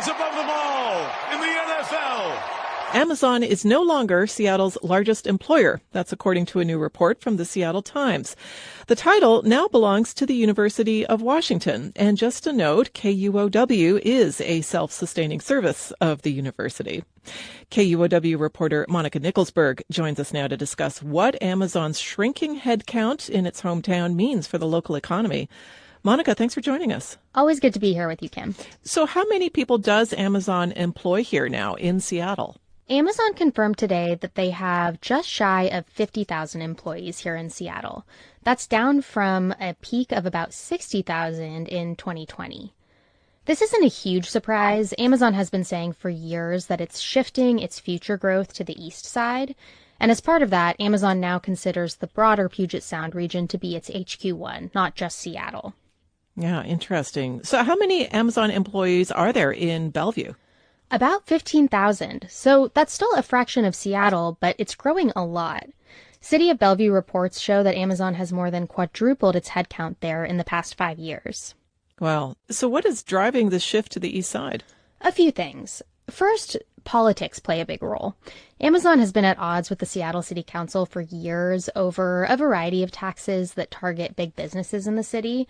stands above them all in the NFL. Amazon is no longer Seattle's largest employer. That's according to a new report from the Seattle Times. The title now belongs to the University of Washington. And just a note, C.O.W. is a self-sustaining service of the university. C.O.W. reporter Monica Nicholsberg joins us now to discuss what Amazon's shrinking headcount in its hometown means for the local economy. Monica, thanks for joining us. Always good to be here with you, Kim. So how many people does Amazon employ here now in Seattle? Amazon confirmed today that they have just shy of 50,000 employees here in Seattle. That's down from a peak of about 60,000 in 2020. This isn't a huge surprise. Amazon has been saying for years that it's shifting its future growth to the east side. And as part of that, Amazon now considers the broader Puget Sound region to be its HQ1, not just Seattle. Yeah, interesting. So how many Amazon employees are there in Bellevue? About 15,000. So that's still a fraction of Seattle, but it's growing a lot. City of Bellevue reports show that Amazon has more than quadrupled its headcount there in the past 5 years. Wow. So what is driving the shift to the east side? A few things. First, politics play a big role. Amazon has been at odds with the Seattle City Council for years over a variety of taxes that target big businesses in the city.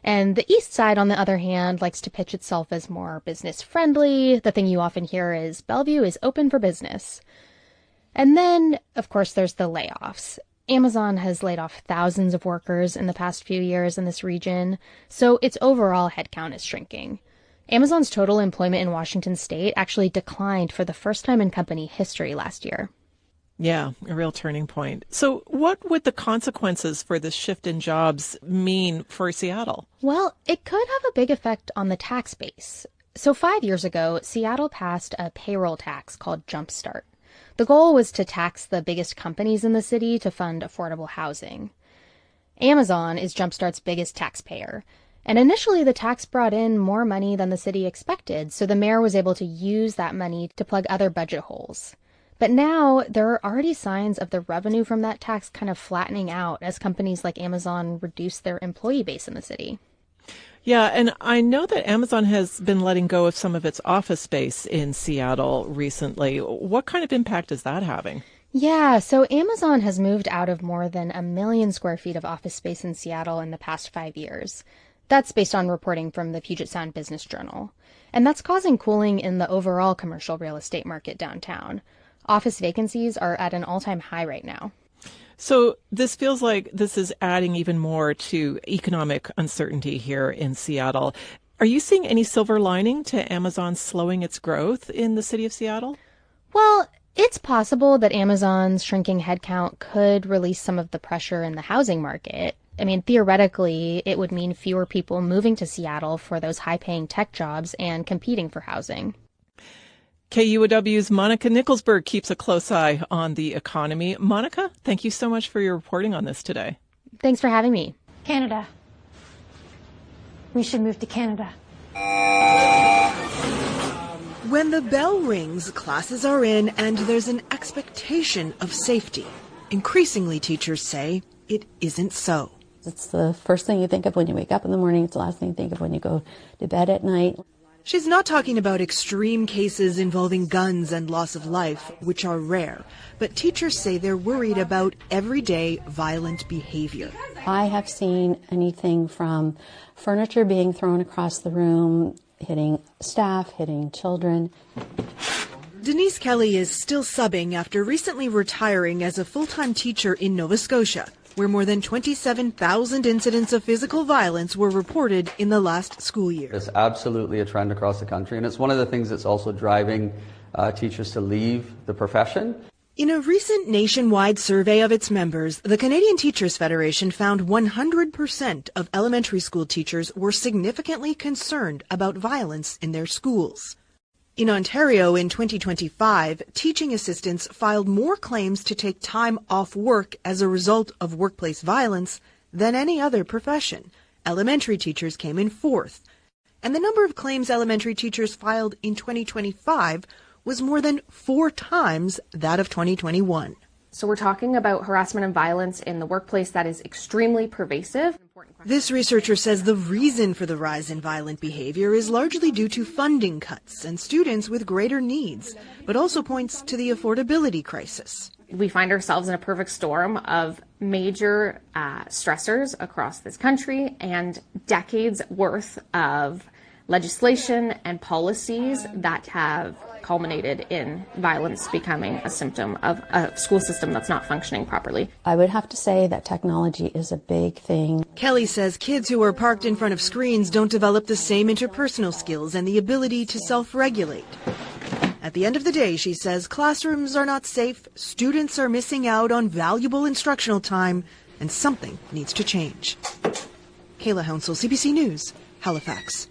And the east side, on the other hand, likes to pitch itself as more business-friendly. The thing you often hear is Bellevue is open for business. And then, of course, there's the layoffs. Amazon has laid off thousands of workers in the past few years in this region, so its overall headcount is shrinking. Amazon's total employment in Washington state actually declined for the first time in company history last year. Yeah, a real turning point. So what would the consequences for this shift in jobs mean for Seattle? Well, it could have a big effect on the tax base. So 5 years ago, Seattle passed a payroll tax called Jumpstart. The goal was to tax the biggest companies in the city to fund affordable housing. Amazon is Jumpstart's biggest taxpayer. And initially, the tax brought in more money than the city expected, so the mayor was able to use that money to plug other budget holes. But now there are already signs of the revenue from that tax kind of flattening out as companies like Amazon reduce their employee base in the city. Yeah, and I know that Amazon has been letting go of some of its office space in Seattle recently. What kind of impact is that having? Yeah, so Amazon has moved out of more than 1 million square feet of office space in Seattle in the past 5 years. That's based on reporting from the Puget Sound Business Journal. And that's causing cooling in the overall commercial real estate market downtown. Office vacancies are at an all-time high right now. So this feels like this is adding even more to economic uncertainty here in Seattle. Are you seeing any silver lining to Amazon slowing its growth in the city of Seattle? Well, it's possible that Amazon's shrinking headcount could release some of the pressure in the housing market. I mean, theoretically, it would mean fewer people moving to Seattle for those high-paying tech jobs and competing for housing. KUOW's Monica Nicholsberg keeps a close eye on the economy. Monica, thank you so much for your reporting on this today. Thanks for having me. Canada. We should move to Canada. When the bell rings, classes are in, and there's an expectation of safety. Increasingly, teachers say it isn't so. It's the first thing you think of when you wake up in the morning. It's the last thing you think of when you go to bed at night. She's not talking about extreme cases involving guns and loss of life, which are rare. But teachers say they're worried about everyday violent behavior. I have seen anything from furniture being thrown across the room, hitting staff, hitting children. Denise Kelly is still subbing after recently retiring as a full-time teacher in Nova Scotia, where more than 27,000 incidents of physical violence were reported in the last school year. It's absolutely a trend across the country, and it's one of the things that's also driving teachers to leave the profession. In a recent nationwide survey of its members, the Canadian Teachers Federation found 100% of elementary school teachers were significantly concerned about violence in their schools. In Ontario in 2025, teaching assistants filed more claims to take time off work as a result of workplace violence than any other profession. Elementary teachers came in fourth. And the number of claims elementary teachers filed in 2025 was more than 4 times that of 2021. So we're talking about harassment and violence in the workplace that is extremely pervasive. This researcher says the reason for the rise in violent behavior is largely due to funding cuts and students with greater needs, but also points to the affordability crisis. We find ourselves in a perfect storm of major stressors across this country and decades worth of legislation and policies that have culminated in violence becoming a symptom of a school system that's not functioning properly. I would have to say that technology is a big thing. Kelly says kids who are parked in front of screens don't develop the same interpersonal skills and the ability to self-regulate. At the end of the day, she says classrooms are not safe, students are missing out on valuable instructional time, and something needs to change. Kayla Hounsel, CBC News, Halifax.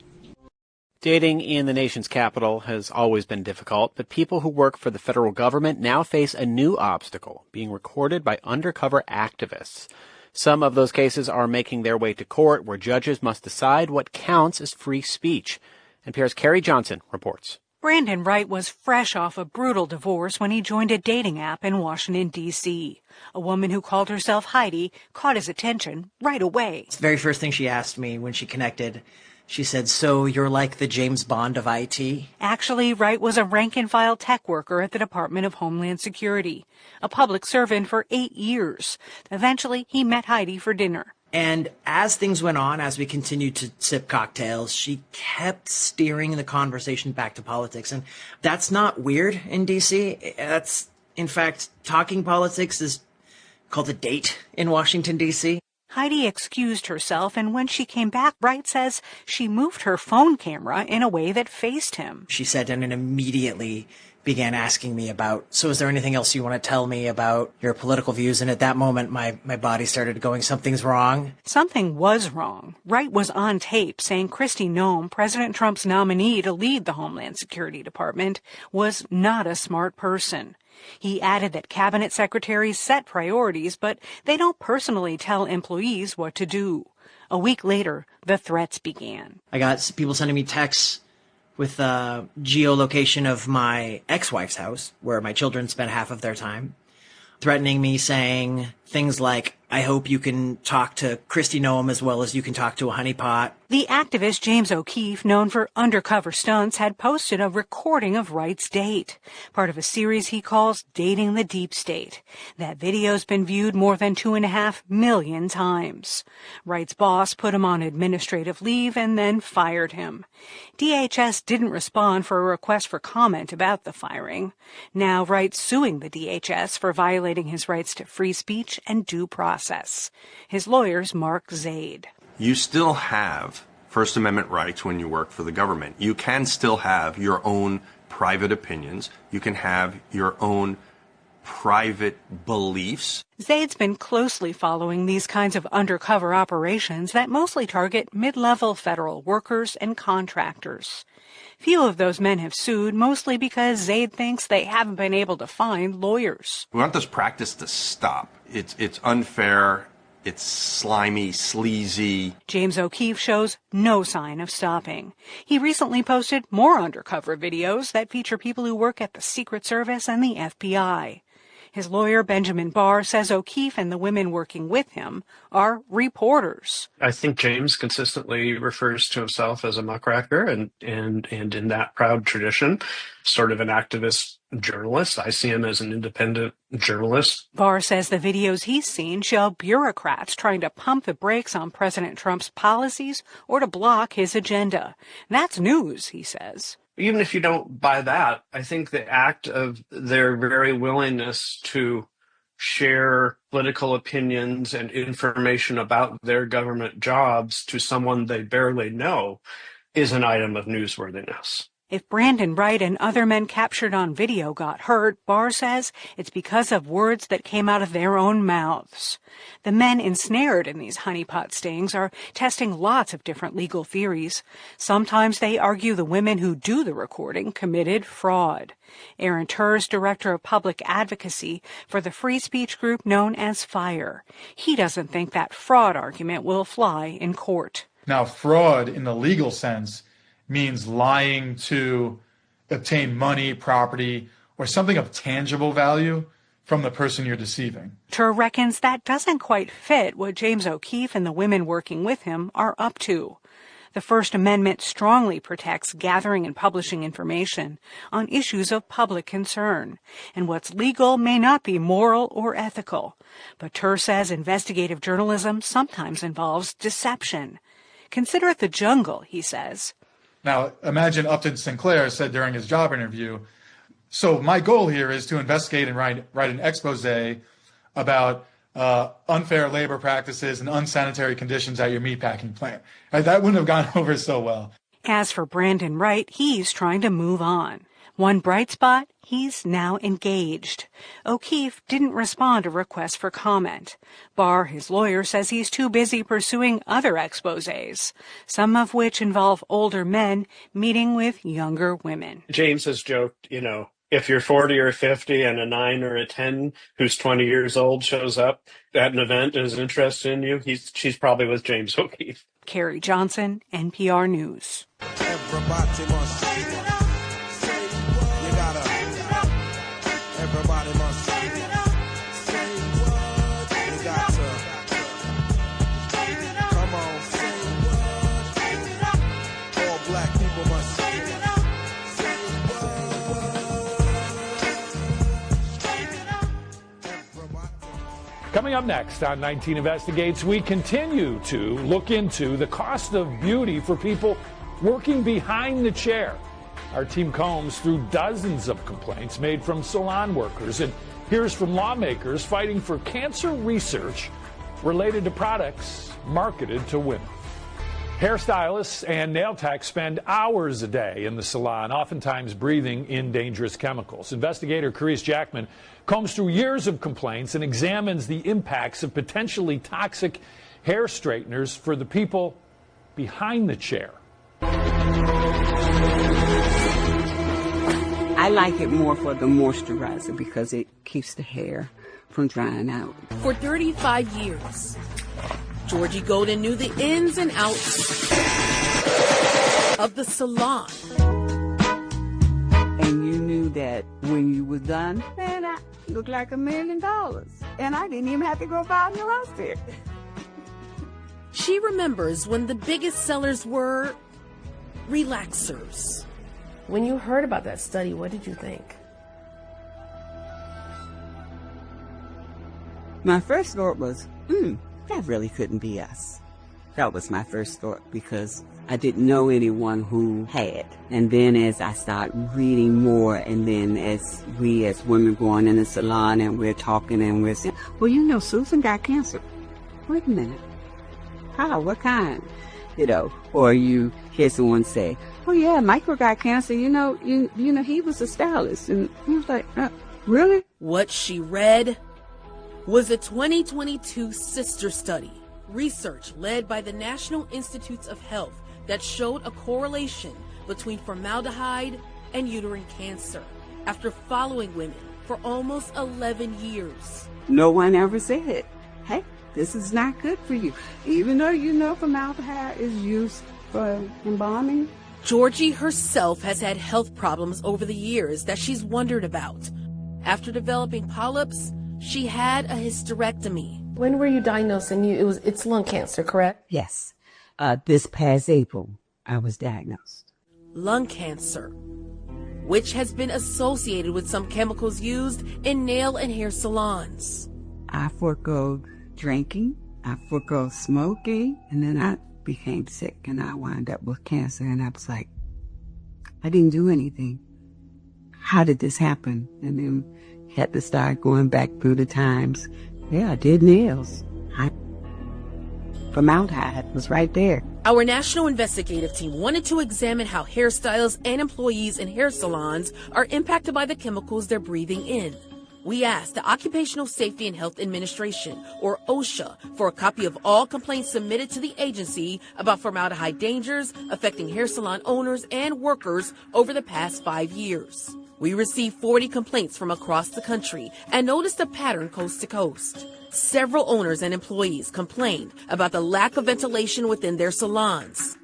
Dating in the nation's capital has always been difficult, but people who work for the federal government now face a new obstacle, being recorded by undercover activists. Some of those cases are making their way to court, where judges must decide what counts as free speech. NPR's Carrie Johnson reports. Brandon Wright was fresh off a brutal divorce when he joined a dating app in Washington, D.C. A woman who called herself Heidi caught his attention right away. The very first thing she asked me when she connected, she said, "So you're like the James Bond of IT?" Actually, Wright was a rank-and-file tech worker at the Department of Homeland Security, a public servant for 8 years. Eventually, he met Heidi for dinner. And as things went on, as we continued to sip cocktails, she kept steering the conversation back to politics. And that's not weird in D.C. That's, in fact, talking politics is called a date in Washington, D.C. Heidi excused herself, and when she came back, Wright says she moved her phone camera in a way that faced him. She sat down and immediately began asking me about, "So is there anything else you want to tell me about your political views?" And at that moment, my body started going, something's wrong. Something was wrong. Wright was on tape saying Kristi Noem, President Trump's nominee to lead the Homeland Security Department, was not a smart person. He added that cabinet secretaries set priorities, but they don't personally tell employees what to do. A week later, the threats began. I got people sending me texts with geolocation of my ex-wife's house, where my children spent half of their time, threatening me, saying things like, "I hope you can talk to Kristi Noem as well as you can talk to a honeypot." The activist James O'Keefe, known for undercover stunts, had posted a recording of Wright's date, part of a series he calls Dating the Deep State. That video's been viewed more than 2.5 million times. Wright's boss put him on administrative leave and then fired him. DHS didn't respond for a request for comment about the firing. Now Wright's suing the DHS for violating his rights to free speech and due process. His lawyer's Mark Zaid. You still have First Amendment rights when you work for the government. You can still have your own private opinions. You can have your own private beliefs. Zaid's been closely following these kinds of undercover operations that mostly target mid-level federal workers and contractors. Few of those men have sued, mostly because Zaid thinks they haven't been able to find lawyers. We want this practice to stop. It's unfair. It's slimy, sleazy. James O'Keefe shows no sign of stopping. He recently posted more undercover videos that feature people who work at the Secret Service and the FBI. His lawyer, Benjamin Barr, says O'Keefe and the women working with him are reporters. I think James consistently refers to himself as a muckraker and in that proud tradition, sort of an activist journalist. I see him as an independent journalist. Barr says the videos he's seen show bureaucrats trying to pump the brakes on President Trump's policies or to block his agenda. That's news, he says. Even if you don't buy that, I think the act of their very willingness to share political opinions and information about their government jobs to someone they barely know is an item of newsworthiness. If Brandon Wright and other men captured on video got hurt, Barr says it's because of words that came out of their own mouths. The men ensnared in these honeypot stings are testing lots of different legal theories. Sometimes they argue the women who do the recording committed fraud. Aaron Turr's director of public advocacy for the free speech group known as FIRE. He doesn't think that fraud argument will fly in court. Now, fraud in the legal sense means lying to obtain money, property, or something of tangible value from the person you're deceiving. Tur reckons that doesn't quite fit what James O'Keefe and the women working with him are up to. The First Amendment strongly protects gathering and publishing information on issues of public concern, and what's legal may not be moral or ethical. But Tur says investigative journalism sometimes involves deception. Consider it the jungle, he says. Now, imagine Upton Sinclair said during his job interview, so my goal here is to investigate and write an expose about unfair labor practices and unsanitary conditions at your meatpacking plant. Right? That wouldn't have gone over so well. As for Brandon Wright, he's trying to move on. One bright spot, he's now engaged. O'Keefe didn't respond to requests for comment. Barr, his lawyer, says he's too busy pursuing other exposés, some of which involve older men meeting with younger women. James has joked, if you're 40 or 50 and a 9 or a 10 who's 20 years old shows up at an event and is interested in you, she's probably with James O'Keefe. Carrie Johnson, NPR News. Everybody must say what you gotta. Everybody must say what you got to. Come on, say what. All black people must say Coming up next on 19 Investigates, we continue to look into the cost of beauty for people working behind the chair. Our team combs through dozens of complaints made from salon workers and hears from lawmakers fighting for cancer research related to products marketed to women. Hairstylists and nail techs spend hours a day in the salon, oftentimes breathing in dangerous chemicals. Investigator Carice Jackman combs through years of complaints and examines the impacts of potentially toxic hair straighteners for the people behind the chair. I like it more for the moisturizer because it keeps the hair from drying out. For 35 years, Georgie Golden knew the ins and outs of the salon. And you knew that when you were done, man, I looked like $1 million. And I didn't even have to go buy a new outfit. She remembers when the biggest sellers were relaxers. When you heard about that study, what did you think? My first thought was, that really couldn't be us. That was my first thought because I didn't know anyone who had. And then as I started reading more, and then as women going in the salon and we're talking and we're saying, well, Susan got cancer. Wait a minute. How? What kind? Or you hear someone say, oh yeah, Michael got cancer. He was a stylist. And he was like, really? What she read was a 2022 sister study, research led by the National Institutes of Health that showed a correlation between formaldehyde and uterine cancer after following women for almost 11 years. No one ever said, hey, this is not good for you, even though formaldehyde is used for embalming. Georgie herself has had health problems over the years that she's wondered about. After developing polyps, she had a hysterectomy. When were you diagnosed? And it's lung cancer, correct? Yes. This past April, I was diagnosed. Lung cancer, which has been associated with some chemicals used in nail and hair salons. I forego drinking, I forego smoking, and then I became sick and I wound up with cancer. And I was like, I didn't do anything. How did this happen? And then had to start going back through the times. Yeah, I did nails. Formaldehyde was right there. Our national investigative team wanted to examine how hairstylists and employees in hair salons are impacted by the chemicals they're breathing in. We asked the Occupational Safety and Health Administration, or OSHA, for a copy of all complaints submitted to the agency about formaldehyde dangers affecting hair salon owners and workers over the past 5 years. We received 40 complaints from across the country and noticed a pattern coast to coast. Several owners and employees complained about the lack of ventilation within their salons.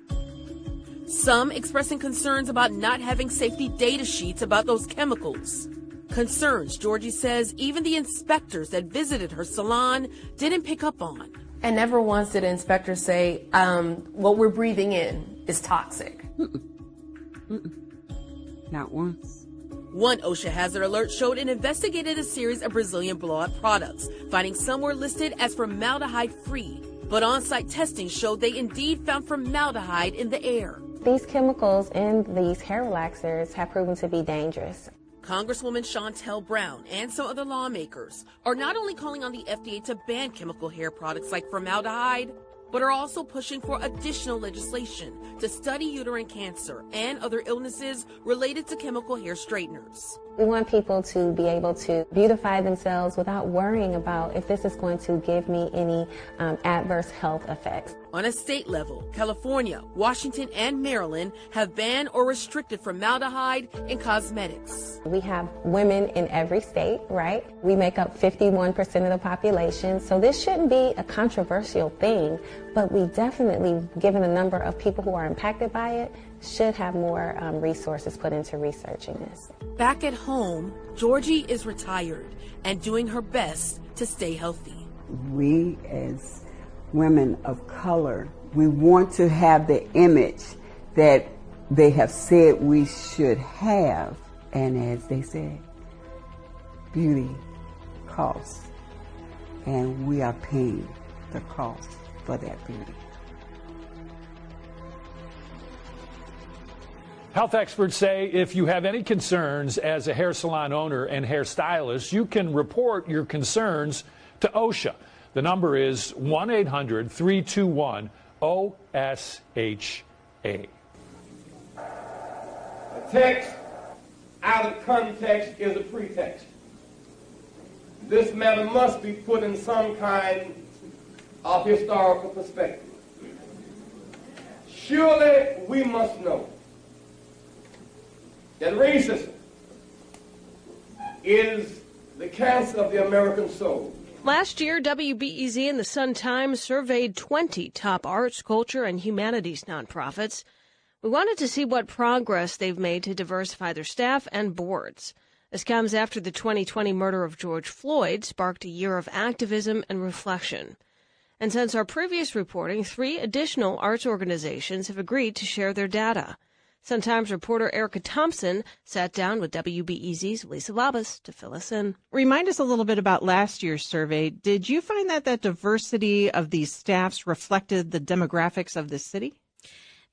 Some expressing concerns about not having safety data sheets about those chemicals. Concerns Georgie says even the inspectors that visited her salon didn't pick up on. And never once did an inspector say, what we're breathing in is toxic. Not once. One OSHA hazard alert showed it investigated a series of Brazilian blowout products, finding some were listed as formaldehyde-free. But on-site testing showed they indeed found formaldehyde in the air. These chemicals in these hair relaxers have proven to be dangerous. Congresswoman Shontel Brown and some other lawmakers are not only calling on the FDA to ban chemical hair products like formaldehyde, but are also pushing for additional legislation to study uterine cancer and other illnesses related to chemical hair straighteners. We want people to be able to beautify themselves without worrying about if this is going to give me any adverse health effects. On a state level, California, Washington, and Maryland have banned or restricted formaldehyde in cosmetics. We have women in every state, right? We make up 51% of the population, so this shouldn't be a controversial thing, but we definitely, given the number of people who are impacted by it, should have more resources put into researching this. Back at home, Georgie is retired and doing her best to stay healthy. We as women of color, we want to have the image that they have said we should have. And as they said, beauty costs. And we are paying the cost for that beauty. Health experts say if you have any concerns as a hair salon owner and hairstylist, you can report your concerns to OSHA. The number is 1-800-321-OSHA. A text out of context is a pretext. This matter must be put in some kind of historical perspective. Surely we must know that racism is the cancer of the American soul. Last year, WBEZ and the Sun-Times surveyed 20 top arts, culture, and humanities nonprofits. We wanted to see what progress they've made to diversify their staff and boards. This comes after the 2020 murder of George Floyd sparked a year of activism and reflection. And since our previous reporting, 3 additional arts organizations have agreed to share their data. Sun-Times reporter Erica Thompson sat down with WBEZ's Lisa Labas to fill us in. Remind us a little bit about last year's survey. Did you find that diversity of these staffs reflected the demographics of the city?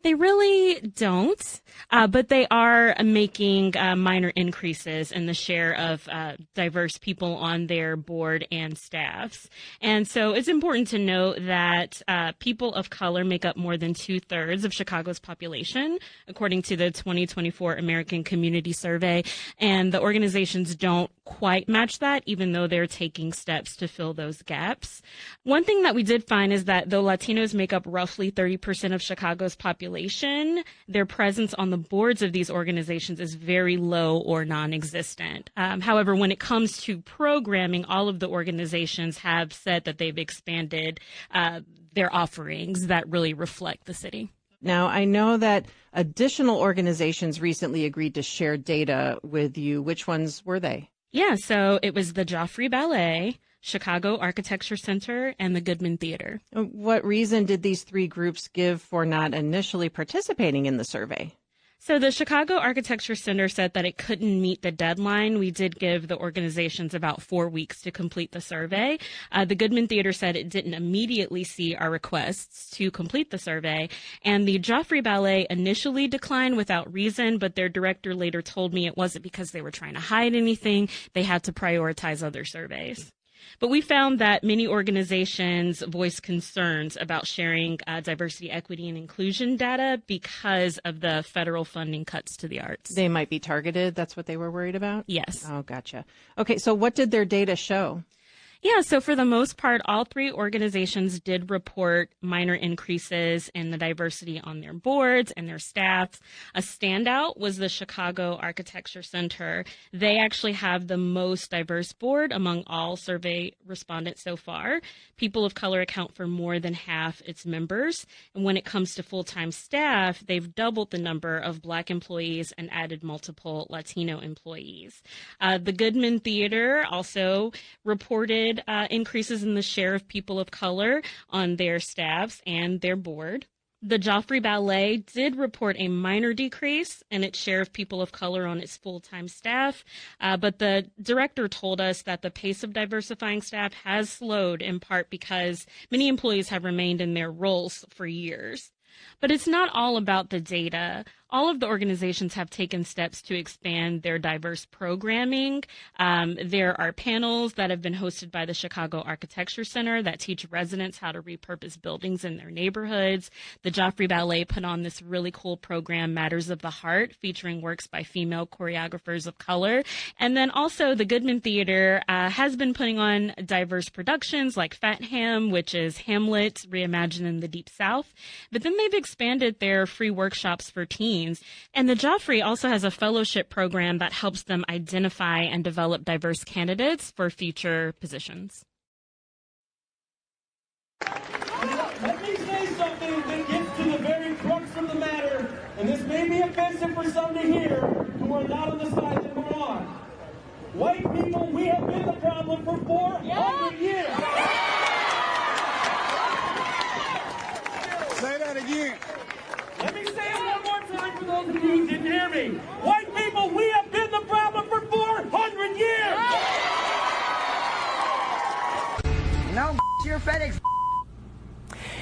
They really don't, but they are making minor increases in the share of diverse people on their board and staffs. And so it's important to note that people of color make up more than 2/3 of Chicago's population, according to the 2024 American Community Survey. And the organizations don't quite match that, even though they're taking steps to fill those gaps. One thing that we did find is that though Latinos make up roughly 30% of Chicago's population, their presence on the boards of these organizations is very low or non-existent. However, when it comes to programming, all of the organizations have said that they've expanded their offerings that really reflect the city. Now, I know that additional organizations recently agreed to share data with you. Which ones were they? Yeah, so it was the Joffrey Ballet, Chicago Architecture Center, and the Goodman Theater. What reason did these 3 groups give for not initially participating in the survey? So the Chicago Architecture Center said that it couldn't meet the deadline. We did give the organizations about 4 weeks to complete the survey. The Goodman Theater said it didn't immediately see our requests to complete the survey. And the Joffrey Ballet initially declined without reason, but their director later told me it wasn't because they were trying to hide anything. They had to prioritize other surveys. But we found that many organizations voiced concerns about sharing diversity, equity, and inclusion data because of the federal funding cuts to the arts. They might be targeted. That's what they were worried about? Yes. Oh, gotcha. Okay, so what did their data show? Yeah, so for the most part, all three organizations did report minor increases in the diversity on their boards and their staffs. A standout was the Chicago Architecture Center. They actually have the most diverse board among all survey respondents so far. People of color account for more than half its members. And when it comes to full-time staff, they've doubled the number of Black employees and added multiple Latino employees. The Goodman Theater also reported increases in the share of people of color on their staffs and their board. The Joffrey Ballet did report a minor decrease in its share of people of color on its full-time staff, but the director told us that the pace of diversifying staff has slowed in part because many employees have remained in their roles for years. But it's not all about the data. All of the organizations have taken steps to expand their diverse programming. There are panels that have been hosted by the Chicago Architecture Center that teach residents how to repurpose buildings in their neighborhoods. The Joffrey Ballet put on this really cool program, Matters of the Heart, featuring works by female choreographers of color. And then also the Goodman Theater has been putting on diverse productions like Fat Ham, which is Hamlet reimagined in the Deep South. But then they've expanded their free workshops for teens. And the Joffrey also has a fellowship program that helps them identify and develop diverse candidates for future positions. Let me say something that gets to the very crux of the matter, and this may be offensive for some to hear who are not on the side that we're on. White people, we have been the problem for 400 years. Say that again. Let me say it one more time for those of you who didn't hear me. White people, we have been the problem for 400 years! No, you're FedEx.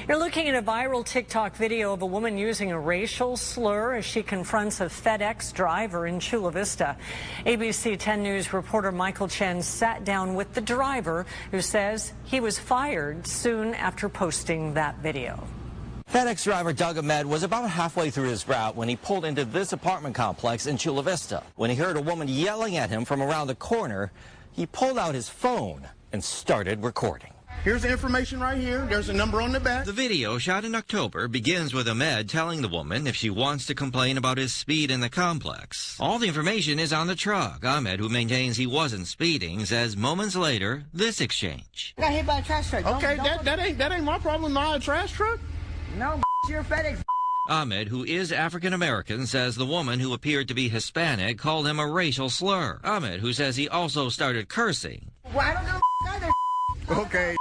You're looking at a viral TikTok video of a woman using a racial slur as she confronts a FedEx driver in Chula Vista. ABC 10 News reporter Michael Chen sat down with the driver, who says he was fired soon after posting that video. FedEx driver Doug Ahmed was about halfway through his route when he pulled into this apartment complex in Chula Vista. When he heard a woman yelling at him from around the corner, he pulled out his phone and started recording. Here's the information right here. There's a number on the back. The video, shot in October, begins with Ahmed telling the woman if she wants to complain about his speed in the complex. All the information is on the truck. Ahmed, who maintains he wasn't speeding, says moments later, this exchange. I got hit by a trash truck. Okay, that ain't my problem. Not a trash truck. No, you're FedEx. Ahmed, who is African American, says the woman who appeared to be Hispanic called him a racial slur. Ahmed, who says he also started cursing. Well, I don't know either. Okay.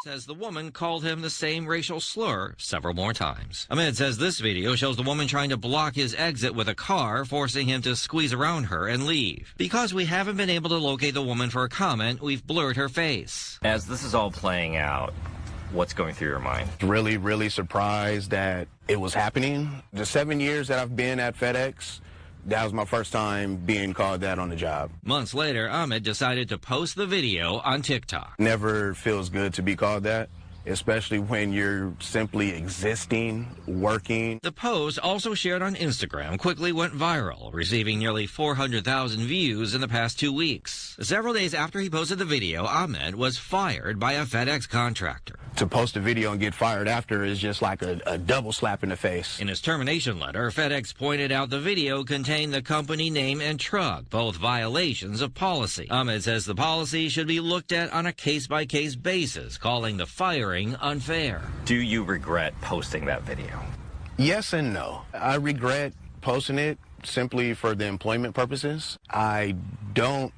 Says the woman called him the same racial slur several more times. Ahmed says this video shows the woman trying to block his exit with a car, forcing him to squeeze around her and leave. Because we haven't been able to locate the woman for a comment, we've blurred her face. As this is all playing out, what's going through your mind? Really, really surprised that it was happening. The 7 years that I've been at FedEx, that was my first time being called that on the job. Months later, Ahmed decided to post the video on TikTok. Never feels good to be called that, especially when you're simply existing, working. The post, also shared on Instagram, quickly went viral, receiving nearly 400,000 views in the past 2 weeks. Several days after he posted the video, Ahmed was fired by a FedEx contractor. To post a video and get fired after is just like a double slap in the face. In his termination letter, FedEx pointed out the video contained the company name and truck, both violations of policy. Ahmed says the policy should be looked at on a case-by-case basis, calling the firing unfair. Do you regret posting that video? Yes and no. I regret posting it simply for the employment purposes. I don't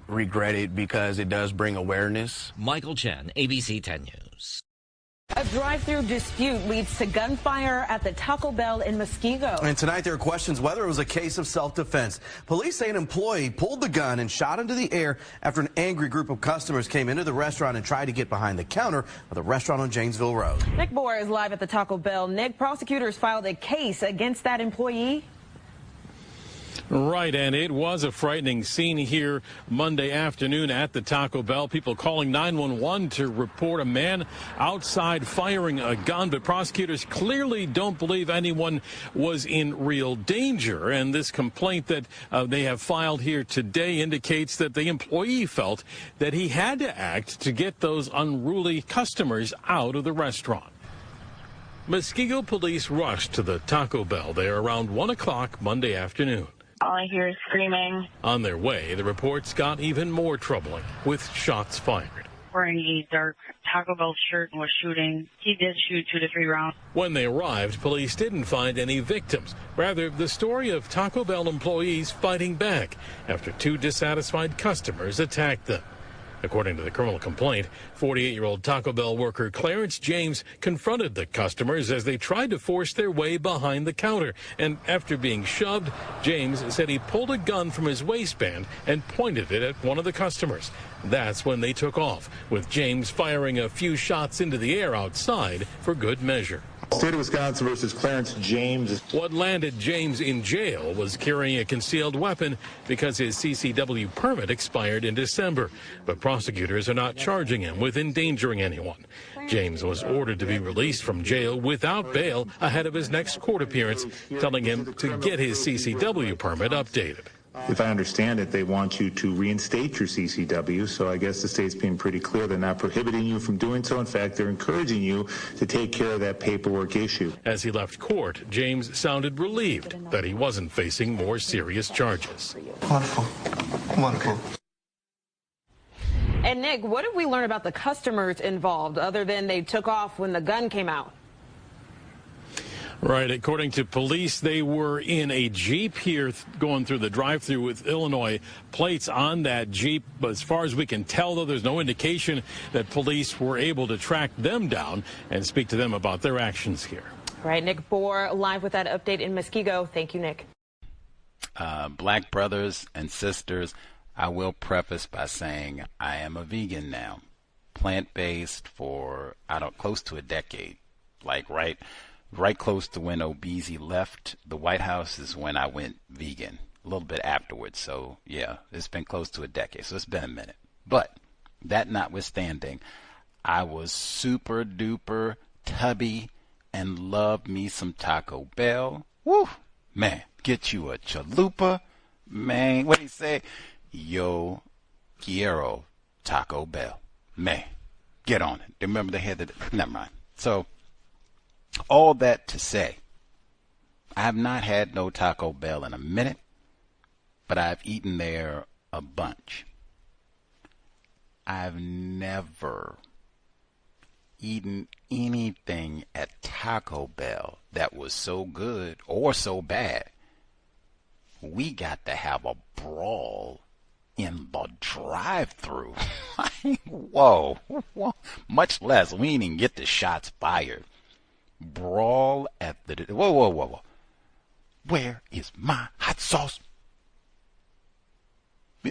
regret it because it does bring awareness. Michael Chen, ABC 10 News. A drive-through dispute leads to gunfire at the Taco Bell in Muskego. And tonight there are questions whether it was a case of self-defense. Police say an employee pulled the gun and shot into the air after an angry group of customers came into the restaurant and tried to get behind the counter of the restaurant on Janesville Road. Nick Boer is live at the Taco Bell. Nick, prosecutors filed a case against that employee. Right, and it was a frightening scene here Monday afternoon at the Taco Bell. People calling 911 to report a man outside firing a gun, but prosecutors clearly don't believe anyone was in real danger. And this complaint that they have filed here today indicates that the employee felt that he had to act to get those unruly customers out of the restaurant. Muskego police rushed to the Taco Bell there around 1 o'clock Monday afternoon. All I hear is screaming. On their way, the reports got even more troubling, with shots fired. Wearing a dark Taco Bell shirt and was shooting. He did shoot 2 to 3 rounds. When they arrived, police didn't find any victims. Rather, the story of Taco Bell employees fighting back after 2 dissatisfied customers attacked them. According to the criminal complaint, 48-year-old Taco Bell worker Clarence James confronted the customers as they tried to force their way behind the counter. And after being shoved, James said he pulled a gun from his waistband and pointed it at one of the customers. That's when they took off, with James firing a few shots into the air outside for good measure. State of Wisconsin versus Clarence James. What landed James in jail was carrying a concealed weapon because his CCW permit expired in December. But prosecutors are not charging him with endangering anyone. James was ordered to be released from jail without bail ahead of his next court appearance, telling him to get his CCW permit updated. If I understand it, they want you to reinstate your CCW, so I guess the state's being pretty clear. They're not prohibiting you from doing so. In fact, they're encouraging you to take care of that paperwork issue. As he left court, James sounded relieved that he wasn't facing more serious charges. Wonderful. Wonderful. And Nick, what did we learn about the customers involved other than they took off when the gun came out? Right. According to police, they were in a Jeep here going through the drive-thru with Illinois plates on that Jeep. But as far as we can tell, though, there's no indication that police were able to track them down and speak to them about their actions here. All right, Nick Bohr live with that update in Muskego. Thank you, Nick. Black brothers and sisters, I will preface by saying I am a vegan now. Plant-based for, close to a decade. Like, right close to when Obeezy left the White House is when I went vegan, a little bit afterwards. So, yeah, it's been close to a decade, so it's been a minute. But that notwithstanding, I was super duper tubby and loved me some Taco Bell. Woo! Man, get you a chalupa. Man, what do you say? Yo quiero Taco Bell. Man, get on it. Remember they had the, never mind. So, all that to say, I have not had no Taco Bell in a minute, but I've eaten there a bunch. I've never eaten anything at Taco Bell that was so good or so bad. We got to have a brawl in the drive-thru. Whoa. Much less, we didn't even get the shots fired. Brawl at the whoa. Where is my hot sauce?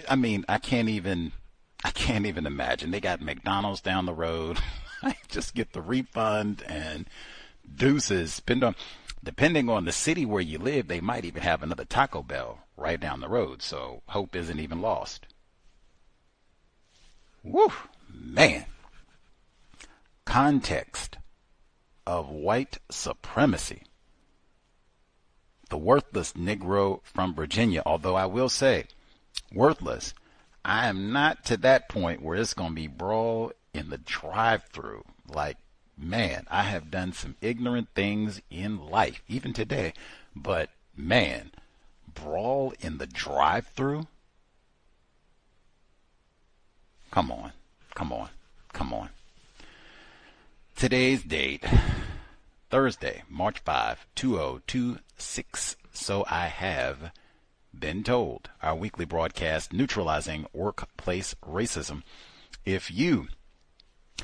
I mean, I can't even imagine. They got McDonald's down the road. I just get the refund and deuces. Depending on the city where you live, they might even have another Taco Bell right down the road. So hope isn't even lost. Woo, man. Context of White Supremacy. The worthless Negro from Virginia, although I will say, worthless, I am not to that point where it's going to be brawl in the drive-thru. Like, man, I have done some ignorant things in life, even today, but man, brawl in the drive-thru? Come on. Today's date, Thursday, March 5, 2026. So I have been told. Our weekly broadcast, Neutralizing Workplace Racism. If you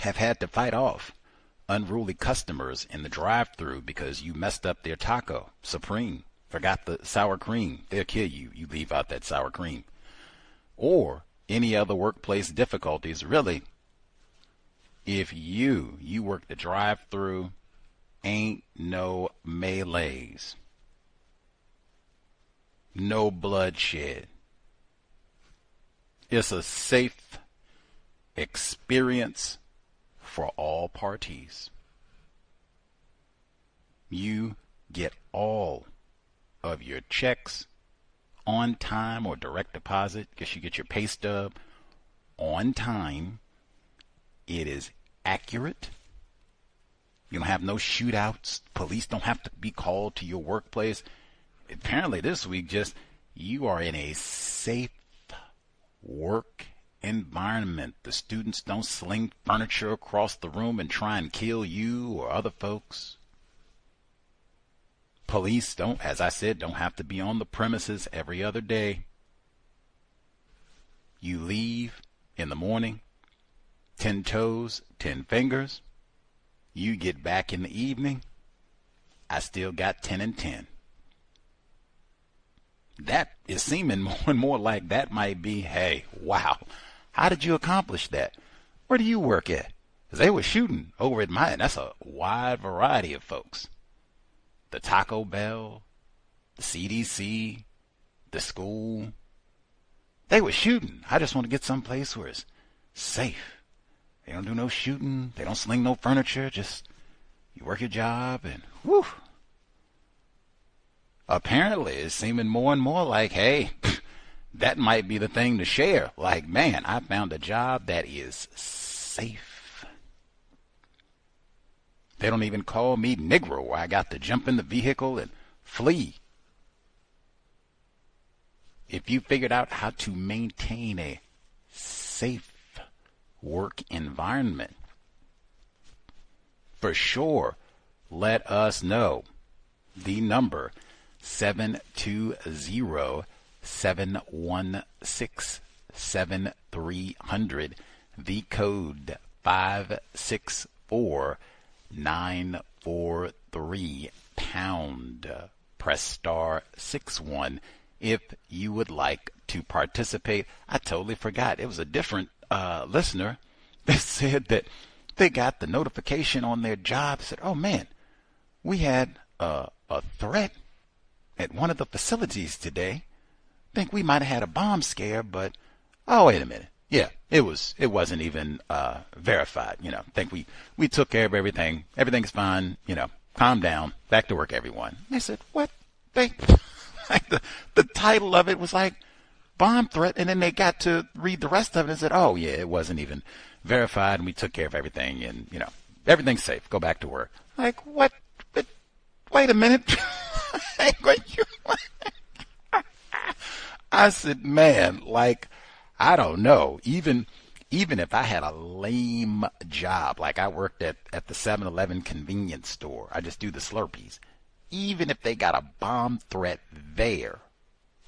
have had to fight off unruly customers in the drive-thru because you messed up their taco, Supreme, forgot the sour cream, they'll kill you. You leave out that sour cream. Or any other workplace difficulties, really. If you work the drive-thru, ain't no melees. no bloodshed. It's a safe experience for all parties. You get all of your checks on time or direct deposit. Guess you get your pay stub on time. It is accurate. You don't have no shootouts. Police don't have to be called to your workplace. Apparently this week, just you are in a safe work environment. The students don't sling furniture across the room and try and kill you or other folks. Police don't, as I said, don't have to be on the premises every other day. You leave in the morning, 10 toes, 10 fingers. You get back in the evening, I still got 10 and 10. That is seeming more and more like that might be, hey, wow, how did you accomplish that? Where do you work at? Because they were shooting over at mine. That's a wide variety of folks. The Taco Bell, the CDC, the school. They were shooting. I just want to get someplace where it's safe. They don't do no shooting. They don't sling no furniture. Just you work your job and whew. Apparently it's seeming more and more like, hey, that might be the thing to share. Like, man, I found a job that is safe. They don't even call me Negro where I got to jump in the vehicle and flee. If you figured out how to maintain a safe work environment, for sure, let us know. The number 720-716-7300. The code 564943 pound. Press star 61 if you would like to participate. I totally forgot. It was a different listener that said that they got the notification on their job. Said, oh man, we had a threat at one of the facilities today. Think we might have had a bomb scare, but oh, wait a minute. Yeah, it wasn't even verified. You know, think we took care of everything. Everything's fine. You know, calm down. Back to work, everyone. They said, what? They like the title of it was like bomb threat, and then they got to read the rest of it and said, oh yeah, it wasn't even verified, and we took care of everything, and you know, everything's safe. Go back to work. Like what? Wait a minute. I said, man, like, I don't know. Even if I had a lame job, like I worked at the 7-Eleven convenience store, I just do the Slurpees. Even if they got a bomb threat there,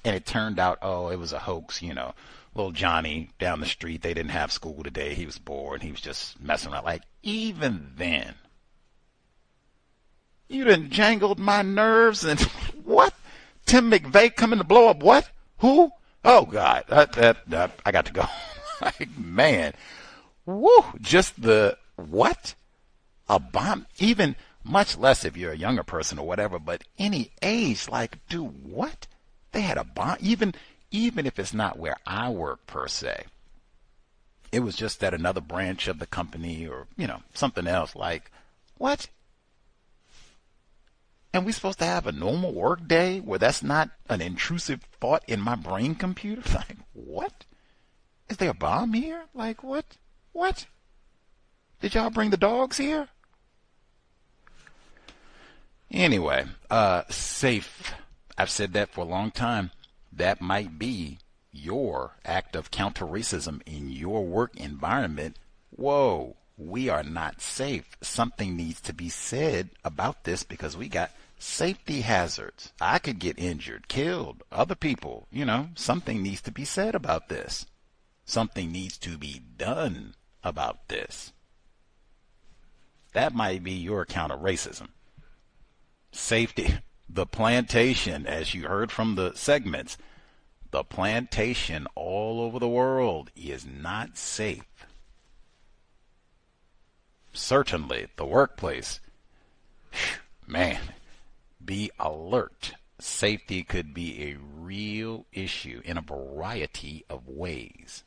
and it turned out, oh, it was a hoax, you know, little Johnny down the street, they didn't have school today, he was bored, he was just messing around. Like, even then, you done jangled my nerves, and what? Tim McVeigh coming to blow up what? Who? Oh, God. I got to go. Like, man. Woo. Just the what? A bomb? Even much less if you're a younger person or whatever, but any age, like, do what? They had a bomb? Even if it's not where I work, per se. It was just at another branch of the company or, you know, something else. Like, what? And we supposed to have a normal work day where that's not an intrusive thought in my brain computer? Like, what? Is there a bomb here? Like, what? What? Did y'all bring the dogs here? Anyway, safe. I've said that for a long time. That might be your act of counter-racism in your work environment. Whoa, we are not safe. Something needs to be said about this because we got safety hazards. I could get injured, killed, other people, you know, something needs to be said about this. Something needs to be done about this. That might be your counter-racism. Safety. The plantation, as you heard from the segments, the plantation all over the world is not safe. Certainly, the workplace, man, be alert. Safety could be a real issue in a variety of ways.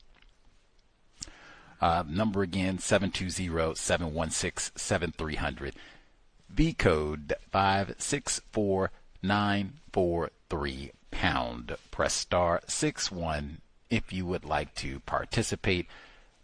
Number again, 720-716-7300. V code 564943 pound. Press star 61 if you would like to participate.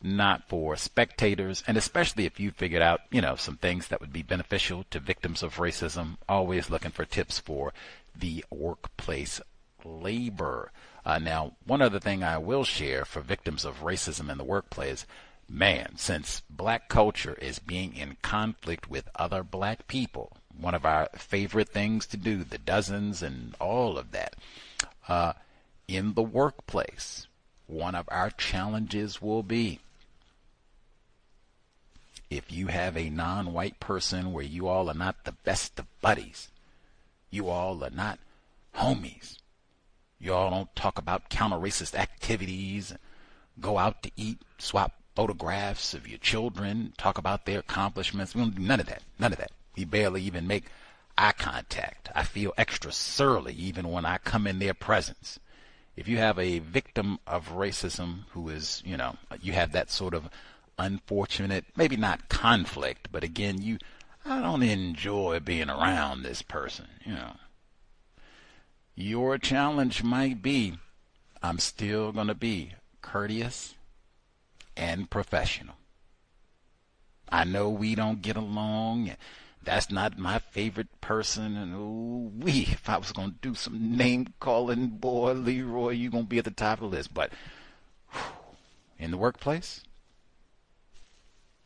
Not for spectators, and especially if you figured out, some things that would be beneficial to victims of racism. Always looking for tips for the workplace labor. Now, one other thing I will share for victims of racism in the workplace, man, since black culture is being in conflict with other black people, one of our favorite things to do, the dozens and all of that, in the workplace, one of our challenges will be, if you have a non-white person where you all are not the best of buddies, you all are not homies, you all don't talk about counter-racist activities, go out to eat, swap photographs of your children, talk about their accomplishments. We don't do none of that. None of that. We barely even make eye contact. I feel extra surly even when I come in their presence. If you have a victim of racism who is, you have that sort of unfortunate, maybe not conflict, but again, I don't enjoy being around this person, Your challenge might be, I'm still going to be courteous and professional. I know we don't get along. That's not my favorite person. And if I was going to do some name calling, boy, Leroy, you're going to be at the top of the list. But in the workplace,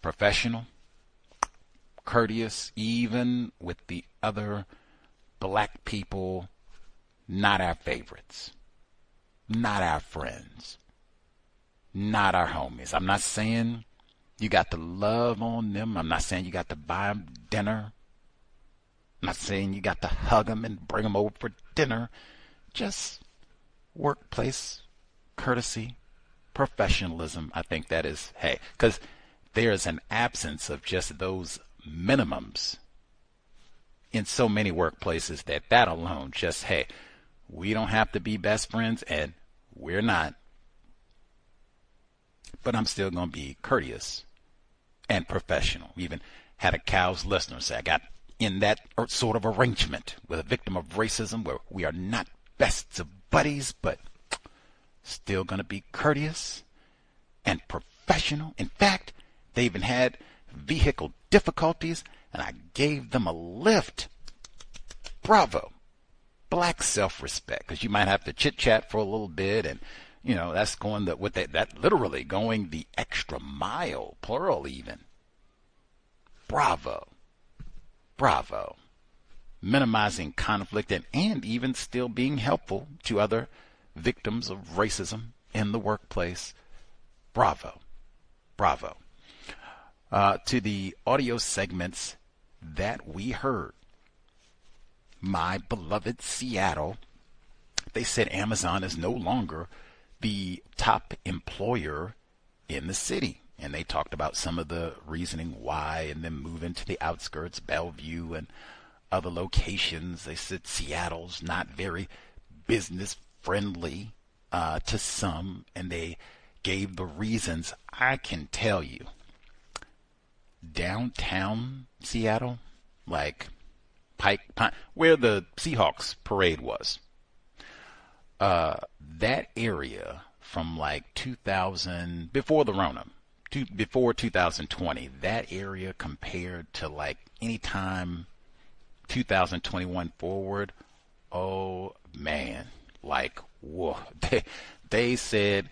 professional, courteous, even with the other black people, not our favorites, not our friends, not our homies. I'm not saying you got to love on them. I'm not saying you got to buy them dinner. I'm not saying you got to hug them and bring them over for dinner. Just workplace courtesy, professionalism. I think that is, because there's an absence of just those minimums in so many workplaces that alone just, we don't have to be best friends, and we're not. But I'm still going to be courteous and professional. Even had a Cow's listener say I got in that sort of arrangement with a victim of racism where we are not best of buddies, but still going to be courteous and professional. In fact, they even had vehicle difficulties, and I gave them a lift. Bravo. Black self-respect, because you might have to chit-chat for a little bit, and that's going that literally going the extra mile, plural even. Bravo. Bravo. Minimizing conflict and even still being helpful to other victims of racism in the workplace. Bravo. Bravo. To the audio segments that we heard, my beloved Seattle, they said Amazon is no longer the top employer in the city. And they talked about some of the reasoning why, and then moving to the outskirts, Bellevue and other locations. They said Seattle's not very business friendly to some, and they gave the reasons. I can tell you, downtown Seattle, like Pine, where the Seahawks parade was, that area from like 2000, before the Rona, before 2020, that area compared to like any time 2021 forward, oh man, like whoa. They said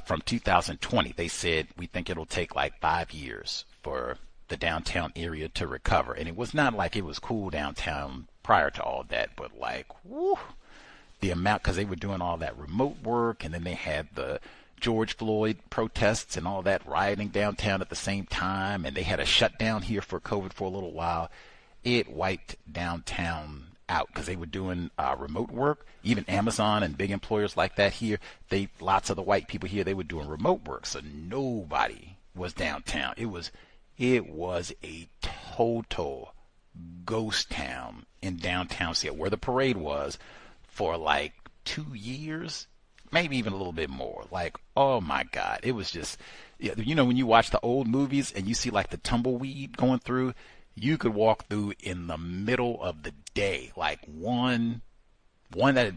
from 2020, they said we think it'll take like 5 years for the downtown area to recover. And it was not like it was cool downtown prior to all that, but like whoo, the amount, because they were doing all that remote work, and then they had the George Floyd protests and all that rioting downtown at the same time, and they had a shutdown here for COVID for a little while. It wiped downtown out because they were doing remote work. Even Amazon and big employers like that here, lots of the white people here, they were doing remote work, so nobody was downtown. It was a total ghost town in downtown Seattle, where the parade was, for like 2 years, maybe even a little bit more. Like, oh my God, it was just, you know, when you watch the old movies and you see like the tumbleweed going through, you could walk through in the middle of the day, like one that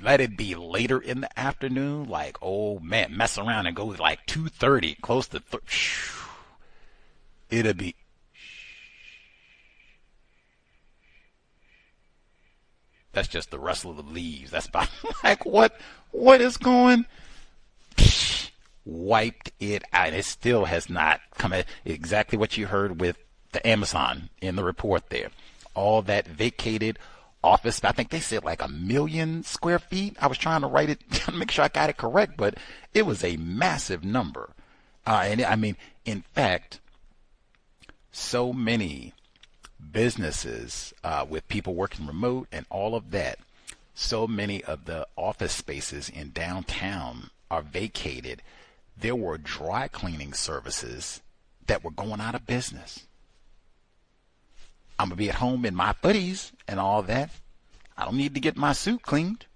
let it be later in the afternoon, like, oh man, mess around and go like 2:30, close to it'll be that's just the rustle of the leaves. That's about like what is going wiped it out. It still has not come at exactly what you heard with the Amazon in the report there. All that vacated office, I think they said like 1 million square feet. I was trying to write it to make sure I got it correct, but it was a massive number. And I mean, in fact, so many businesses with people working remote and all of that, so many of the office spaces in downtown are vacated. There were dry cleaning services that were going out of business. I'm going to be at home in my footies and all that. I don't need to get my suit cleaned.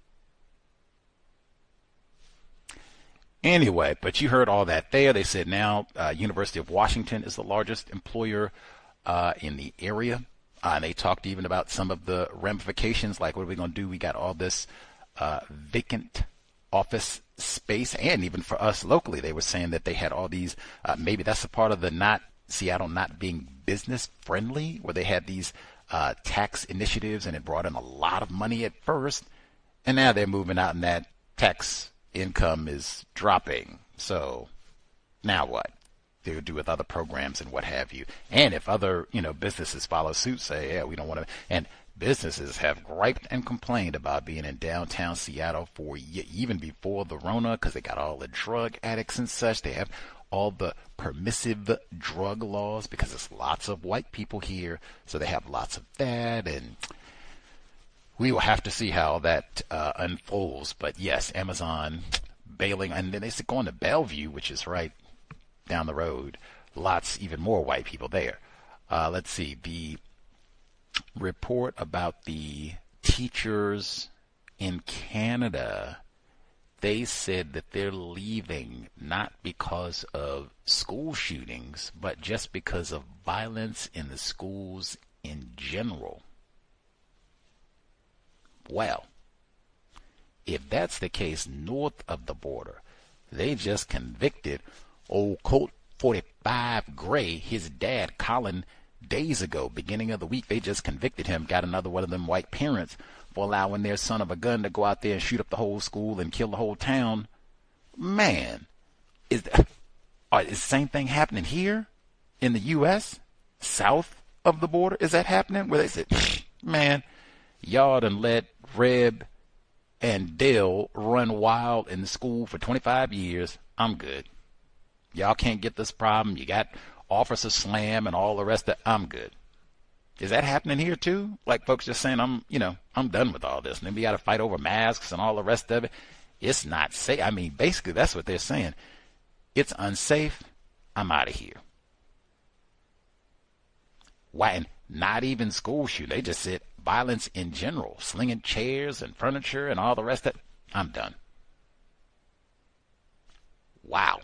Anyway, but you heard all that there. They said now University of Washington is the largest employer in the area. And they talked even about some of the ramifications, like what are we going to do? We got all this vacant office space. And even for us locally, they were saying that they had all these, maybe that's a part of the Seattle not being business friendly, where they had these tax initiatives and it brought in a lot of money at first. And now they're moving out and that tax income is dropping. So now what? They'll do with other programs and what have you. And if other, businesses follow suit, say, yeah, we don't want to. And businesses have griped and complained about being in downtown Seattle for even before the Rona, because they got all the drug addicts and such. They have all the permissive drug laws because there's lots of white people here. So they have lots of that. And we will have to see how that unfolds. But yes, Amazon bailing. And then they said going to Bellevue, which is right down the road. Lots, even more white people there. Let's see. The report about the teachers in Canada, they said that they're leaving not because of school shootings, but just because of violence in the schools in general. Well, if that's the case north of the border, they just convicted old Colt 45 Gray, his dad, Colin, days ago, beginning of the week. They just convicted him, got another one of them white parents for allowing their son of a gun to go out there and shoot up the whole school and kill the whole town. Man, is the same thing happening here in the U.S., south of the border? Is that happening? Where they said, man, y'all done let Reb and Dale run wild in the school for 25 years. I'm good. Y'all can't get this problem. You got Officer Slam and all the rest of it. I'm good. Is that happening here too? Like folks just saying, I'm done with all this. And then we got to fight over masks and all the rest of it. It's not safe. I mean, basically that's what they're saying. It's unsafe. I'm out of here. Why? And not even school shooting. They just said violence in general, slinging chairs and furniture and all the rest of it. I'm done. Wow.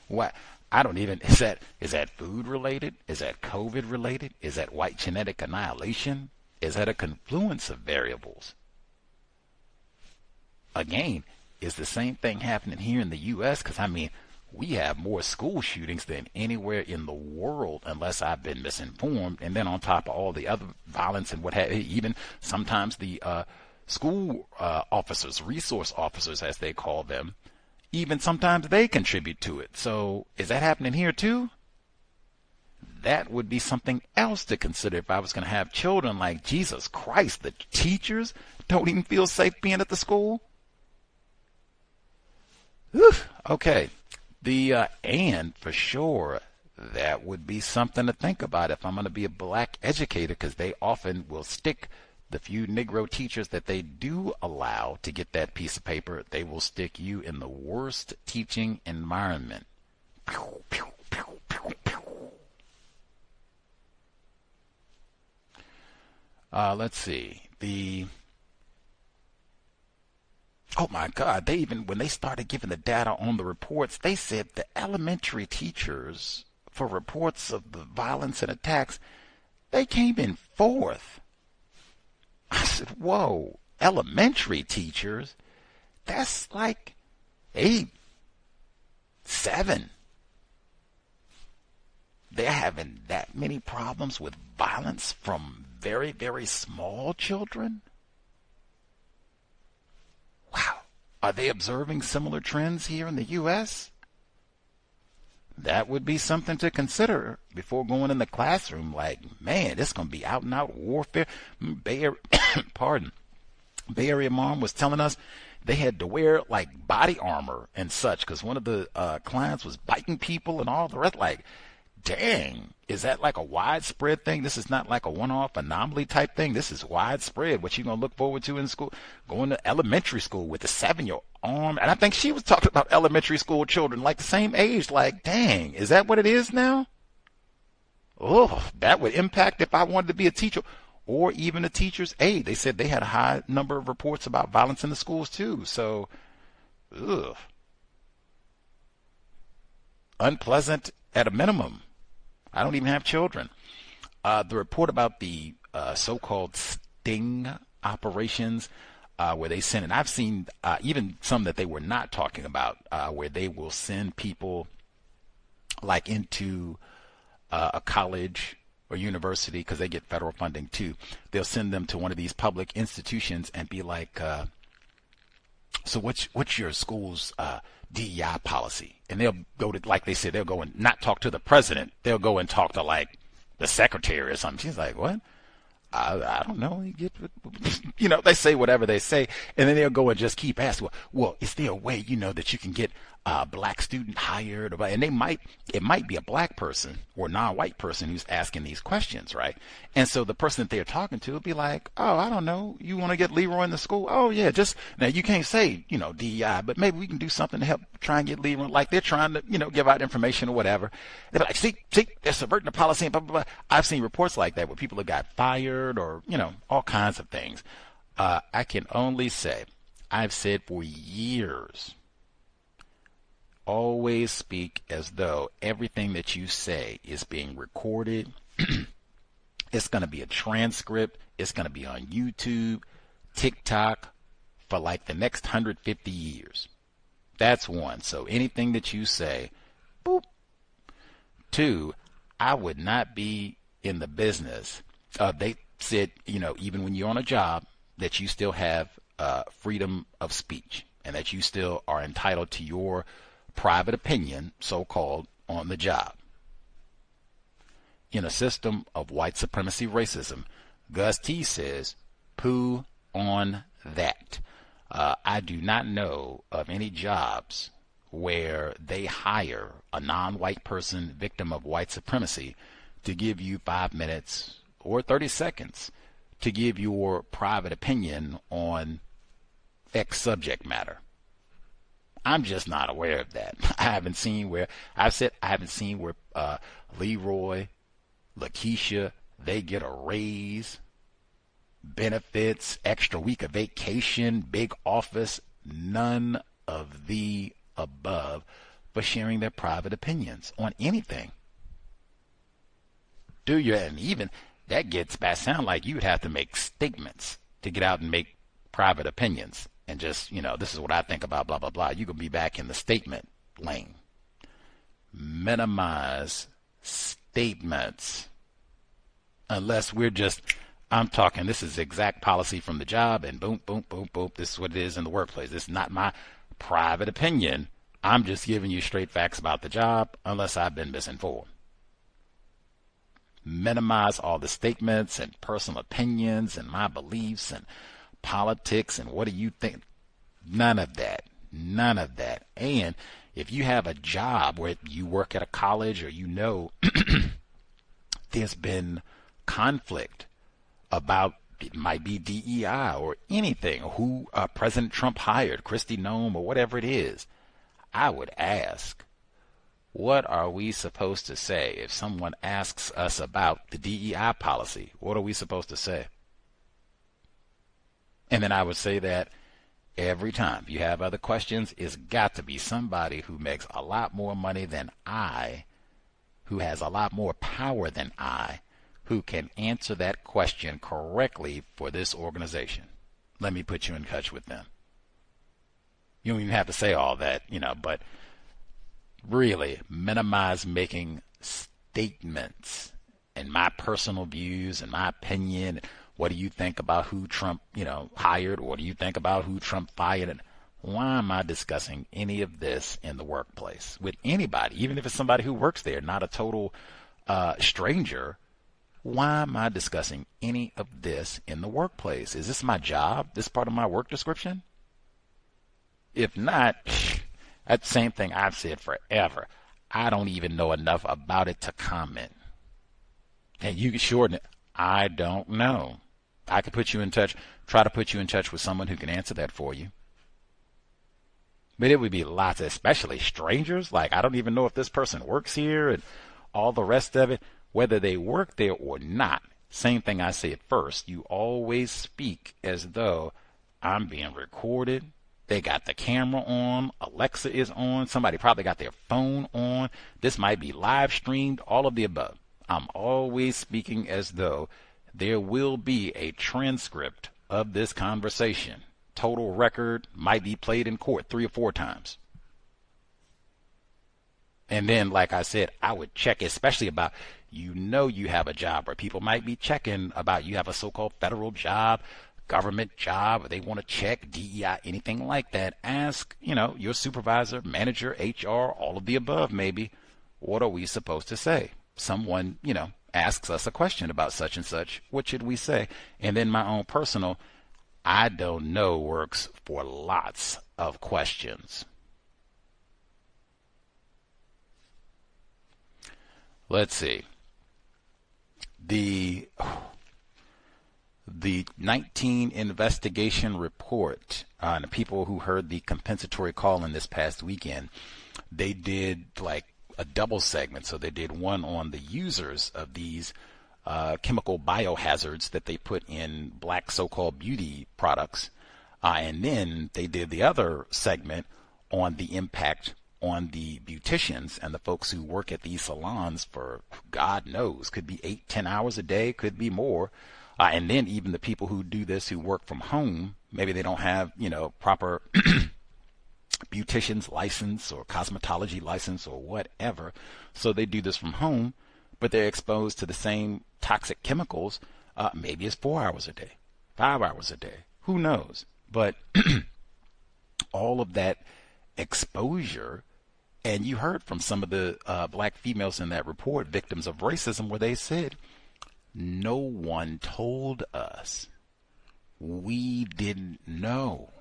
What? I don't even, is that food related? Is that COVID related? Is that white genetic annihilation? Is that a confluence of variables? Again, is the same thing happening here in the U.S.? Because, I mean, we have more school shootings than anywhere in the world, unless I've been misinformed. And then on top of all the other violence and what have you, even sometimes the school officers, resource officers, as they call them, even sometimes they contribute to it. So is that happening here too? That would be something else to consider if I was going to have children. Like, Jesus Christ, the teachers don't even feel safe being at the school. Whew, okay. And for sure, that would be something to think about if I'm going to be a black educator, because they often will stick the few Negro teachers that they do allow to get that piece of paper, they will stick you in the worst teaching environment. Pew, pew, pew, pew, pew. Let's see. oh my God, when they started giving the data on the reports, they said the elementary teachers for reports of the violence and attacks, they came in fourth. I said, whoa, elementary teachers? That's like 8, 7. They're having that many problems with violence from very, very small children? Wow. Are they observing similar trends here in the U.S.? That would be something to consider before going in the classroom. Like, man, this is going to be out and out warfare. Bay Area mom was telling us they had to wear like body armor and such because one of the clients was biting people and all the rest. Like, dang, is that like a widespread thing? This is not like a one-off anomaly type thing. This is widespread. What you going to look forward to in school? Going to elementary school with a 7-year arm. And I think she was talking about elementary school children like the same age. Like, dang, is that what it is now? Oh, that would impact if I wanted to be a teacher or even a teacher's aide. They said they had a high number of reports about violence in the schools too. So, ugh. Unpleasant at a minimum. I don't even have children. The report about the so-called sting operations where they send, and I've seen even some that they were not talking about, where they will send people like into a college or university because they get federal funding too. They'll send them to one of these public institutions and be like, so what's your school's DEI policy? And they'll go to, like they said, they'll go and not talk to the president. They'll go and talk to like the secretary or something. She's like, what? I don't know. You know, they say whatever they say, and then they'll go and just keep asking, well, is there a way, that you can get a black student hired? And it might be a black person or non-white person who's asking these questions, right? And so the person that they're talking to will be like, oh, I don't know. You want to get Leroy in the school? Oh, yeah. Now you can't say, DEI, but maybe we can do something to help try and get Leroy. Like they're trying to, give out information or whatever. They're like, see, they're subverting the policy and blah, blah, blah. I've seen reports like that where people have got fired or, all kinds of things. I can only say, I've said for years, always speak as though everything that you say is being recorded. It's going to be a transcript. It's going to be on YouTube, TikTok for like the next 150 years. That's one. So anything that you say, boop. 2, I would not be in the business. They said, even when you're on a job, that you still have freedom of speech and that you still are entitled to your private opinion, so-called, on the job. In a system of white supremacy racism, Gus T says, poo on that. I do not know of any jobs where they hire a non-white person victim of white supremacy to give you 5 minutes or 30 seconds to give your private opinion on X subject matter. I'm just not aware of that. I haven't seen where Leroy, Lakeisha, they get a raise, benefits, extra week of vacation, big office, none of the above for sharing their private opinions on anything. Do you? And even that gets back, sound like you'd have to make statements to get out and make private opinions. And just, this is what I think about blah, blah, blah. You can be back in the statement lane. Minimize statements. Unless I'm talking, this is exact policy from the job and boom, boom, boom, boom. This is what it is in the workplace. This is not my private opinion. I'm just giving you straight facts about the job unless I've been misinformed. Minimize all the statements and personal opinions and my beliefs and politics and what do you think? None of that. And if you have a job where you work at a college or there's been conflict about, it might be DEI or anything, who President Trump hired, Kristi Noem or whatever it is, I would ask, what are we supposed to say if someone asks us about the DEI policy? What are we supposed to say? And then I would say that every time. If you have other questions, it's got to be somebody who makes a lot more money than I, who has a lot more power than I, who can answer that question correctly for this organization. Let me put you in touch with them. You don't even have to say all that, but really minimize making statements and my personal views and my opinion. What do you think about who Trump, hired? Or what do you think about who Trump fired? And why am I discussing any of this in the workplace with anybody, even if it's somebody who works there, not a total stranger? Why am I discussing any of this in the workplace? Is this my job? This part of my work description? If not, that's the same thing I've said forever. I don't even know enough about it to comment. And you can shorten it. I don't know. I could put you in touch, try to put you in touch with someone who can answer that for you. But it would be lots, especially strangers. Like, I don't even know if this person works here and all the rest of it, whether they work there or not. Same thing I say at first. You always speak as though I'm being recorded. They got the camera on. Alexa is on. Somebody probably got their phone on. This might be live streamed, all of the above. I'm always speaking as though there will be a transcript of this conversation. Total record might be played in court 3 or 4 times. And then, like I said, I would check, especially about, you have a job where people might be checking about you have a so-called federal job, government job, or they want to check DEI, anything like that. Ask, your supervisor, manager, HR, all of the above maybe, what are we supposed to say? Someone, asks us a question about such and such. What should we say? And then my own personal, I don't know, works for lots of questions. Let's see. The 19 investigation report on the people who heard the compensatory call in this past weekend, they did like a double segment. So they did one on the users of these chemical biohazards that they put in black so-called beauty products. And then they did the other segment on the impact on the beauticians and the folks who work at these salons for God knows, could be 8-10 hours a day, could be more. And then even the people who do this, who work from home, maybe they don't have, proper beautician's license or cosmetology license or whatever. So they do this from home, but they're exposed to the same toxic chemicals. Maybe it's 4 hours a day, 5 hours a day, who knows? But all of that exposure, and you heard from some of the black females in that report, victims of racism, where they said, no one told us. We didn't know.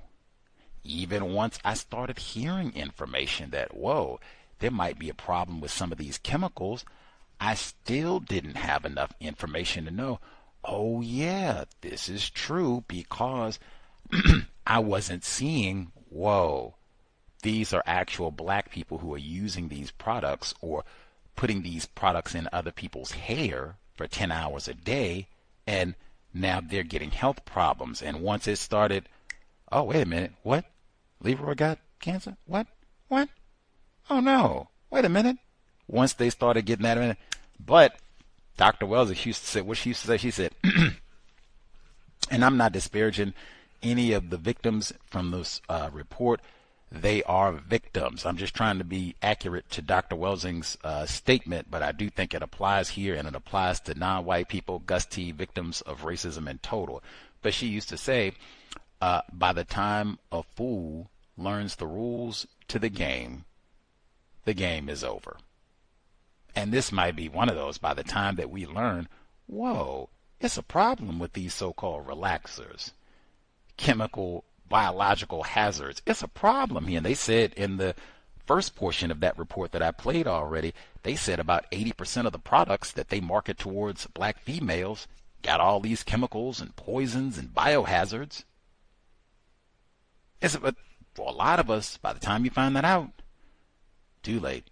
Even once I started hearing information that, whoa, there might be a problem with some of these chemicals, I still didn't have enough information to know, oh yeah, this is true, because I wasn't seeing, whoa, these are actual black people who are using these products or putting these products in other people's hair for 10 hours a day, and now they're getting health problems. And once it started, oh, wait a minute, what? Leroy got cancer? What? Oh no, wait a minute. Once they started getting that, but Dr. Wells used to say, what she used to say, she said, and I'm not disparaging any of the victims from this report, they are victims. I'm just trying to be accurate to Dr. Welsing's statement, but I do think it applies here, and it applies to non-white people, Gus T, victims of racism in total. But she used to say, by the time a fool learns the rules to the game is over. And this might be one of those, by the time that we learn, whoa, it's a problem with these so-called relaxers, chemical, biological hazards. It's a problem here. And they said in the first portion of that report that I played already, they said about 80% of the products that they market towards black females got all these chemicals and poisons and biohazards. But for a lot of us, by the time you find that out, too late.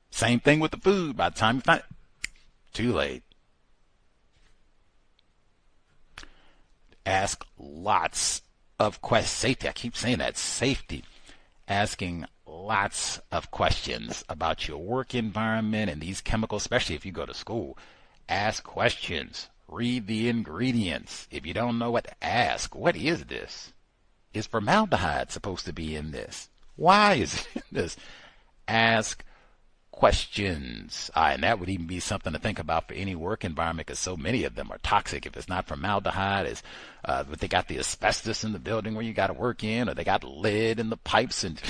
Same thing with the food. By the time you find it, too late. Ask lots of safety. I keep saying that, safety. Asking lots of questions about your work environment and these chemicals, especially if you go to school. Ask questions. Read the ingredients. If you don't know what to ask, what is this? Is formaldehyde supposed to be in this? Why is it in this? Ask questions. And that would even be something to think about for any work environment, because so many of them are toxic. If it's not formaldehyde, it's but they got the asbestos in the building where you got to work in, or they got lead in the pipes. And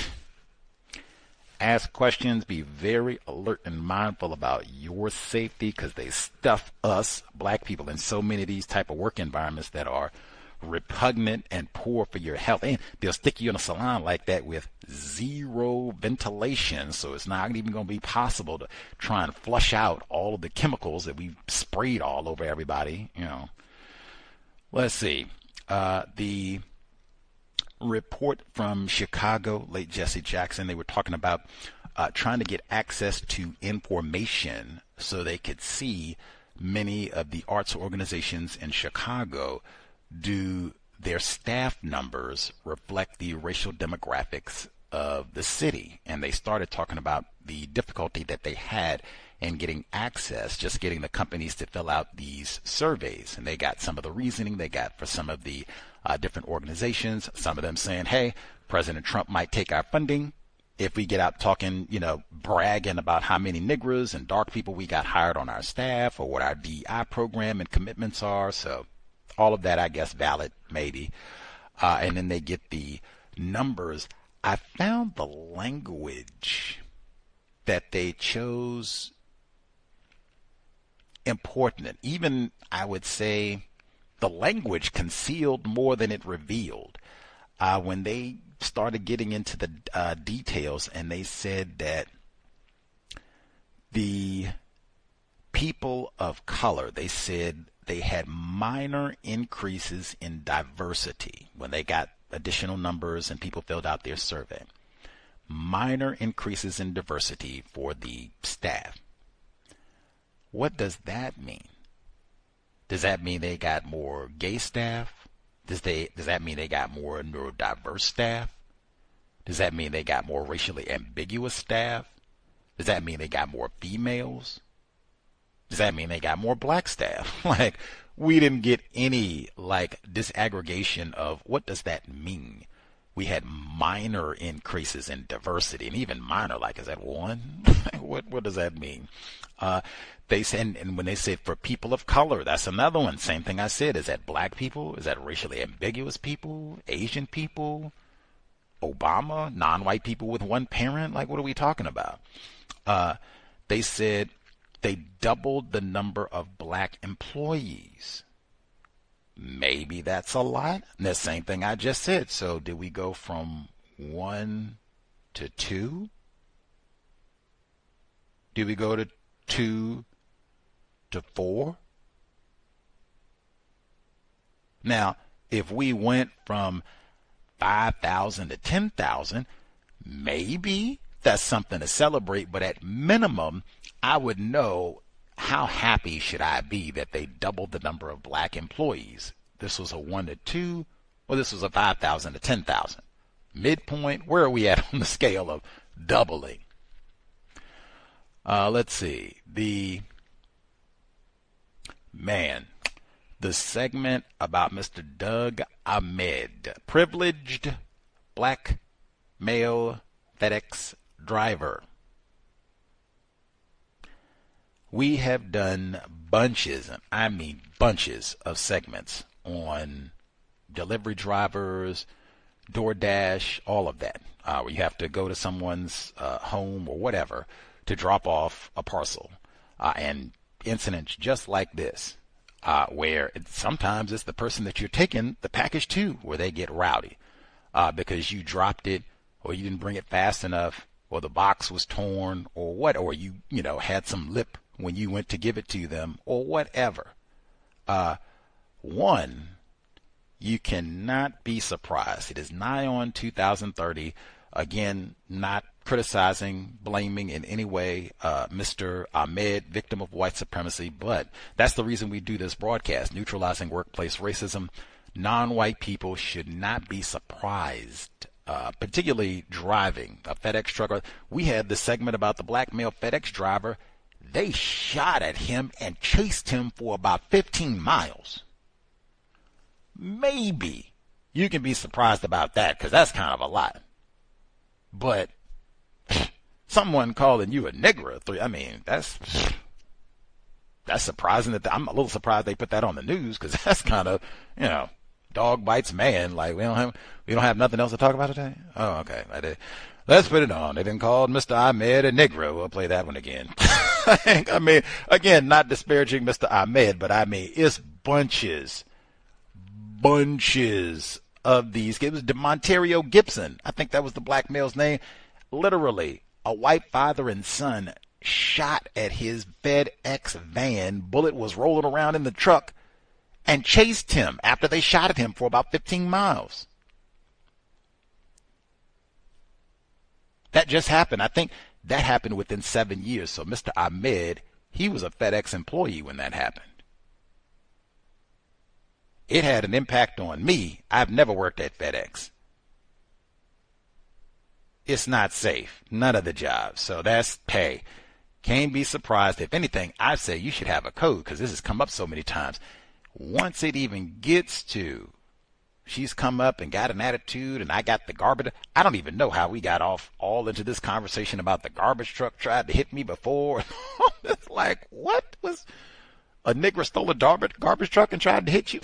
ask questions. Be very alert and mindful about your safety, because they stuff us black people in so many of these type of work environments that are repugnant and poor for your health. And they'll stick you in a salon like that with zero ventilation, so it's not even going to be possible to try and flush out all of the chemicals that we've sprayed all over everybody. Let's see. The report from Chicago, late Jesse Jackson, they were talking about trying to get access to information so they could see many of the arts organizations in Chicago. Do their staff numbers reflect the racial demographics of the city? And they started talking about the difficulty that they had in getting access, just getting the companies to fill out these surveys. And they got some of the reasoning they got for some of the different organizations, some of them saying, hey, President Trump might take our funding if we get out talking, bragging about how many Negroes and dark people we got hired on our staff, or what our DI program and commitments are. So all of that, I guess, valid, maybe. And then they get the numbers. I found the language that they chose important. And even, I would say, the language concealed more than it revealed. When they started getting into the details, and they said that the people of color, they said they had minor increases in diversity when they got additional numbers and people filled out their survey. Minor increases in diversity for the staff. What does that mean? Does that mean they got more gay staff? Does that mean they got more neurodiverse staff? Does that mean they got more racially ambiguous staff? Does that mean they got more females? Does that mean they got more black staff? We didn't get any disaggregation of what does that mean. We had minor increases in diversity, and even minor, is that one? What does that mean? They said, and when they said for people of color, that's another one. Same thing I said. Is that black people? Is that racially ambiguous people? Asian people? Obama? Non-white people with one parent? What are we talking about? They said they doubled the number of black employees. Maybe that's a lot. And the same thing I just said. So did we go from 1 to 2? Did we go to 2 to 4? Now, if we went from 5,000 to 10,000, maybe that's something to celebrate. But at minimum, I would know, how happy should I be that they doubled the number of black employees? This was a 1 to 2, or this was a 5,000 to 10,000. Midpoint, where are we at on the scale of doubling? Let's see. The segment about Mr. Doug Ahmed, privileged black male FedEx driver. We have done bunches, and I mean bunches, of segments on delivery drivers, DoorDash, all of that, where you have to go to someone's home or whatever to drop off a parcel, and incidents just like this, where sometimes it's the person that you're taking the package to where they get rowdy because you dropped it, or you didn't bring it fast enough, or the box was torn, or what, or you had some lip when you went to give it to them, or whatever. One, you cannot be surprised. It is nigh on 2030. Again, not criticizing, blaming in any way Mr. Ahmed, victim of white supremacy, but that's the reason we do this broadcast, Neutralizing Workplace Racism. non-white people should not be surprised, particularly driving a FedEx truck. We had the segment about the black male FedEx driver. They shot at him and chased him for about 15 miles. Maybe you can be surprised about that because that's kind of a lot. But someone calling you a nigger, I mean, that's surprising. I'm a little surprised they put that on the news because that's kind of, dog bites man. Like we don't have nothing else to talk about today. Oh, okay. Let's put it on. They didn't call Mr. Ahmed a Negro. We'll play that one again. I mean, again, not disparaging Mr. Ahmed, but I mean, it's bunches of these. It was DeMonterio Gibson. I think that was the black male's name. Literally, a white father and son shot at his FedEx van. Bullet was rolling around in the truck and chased him after they shot at him for about 15 miles. That just happened. I think that happened within 7 years. So Mr. Ahmed, he was a FedEx employee when that happened. It had an impact on me. I've never worked at FedEx. It's not safe. None of the jobs. So that's pay. Can't be surprised. If anything, I say you should have a code because this has come up so many times. Once it even gets to she's come up and got an attitude and I got the garbage. I don't even know how we got off all into this conversation about the garbage truck tried to hit me before. It's like, what? Was a nigger stole a garbage truck and tried to hit you?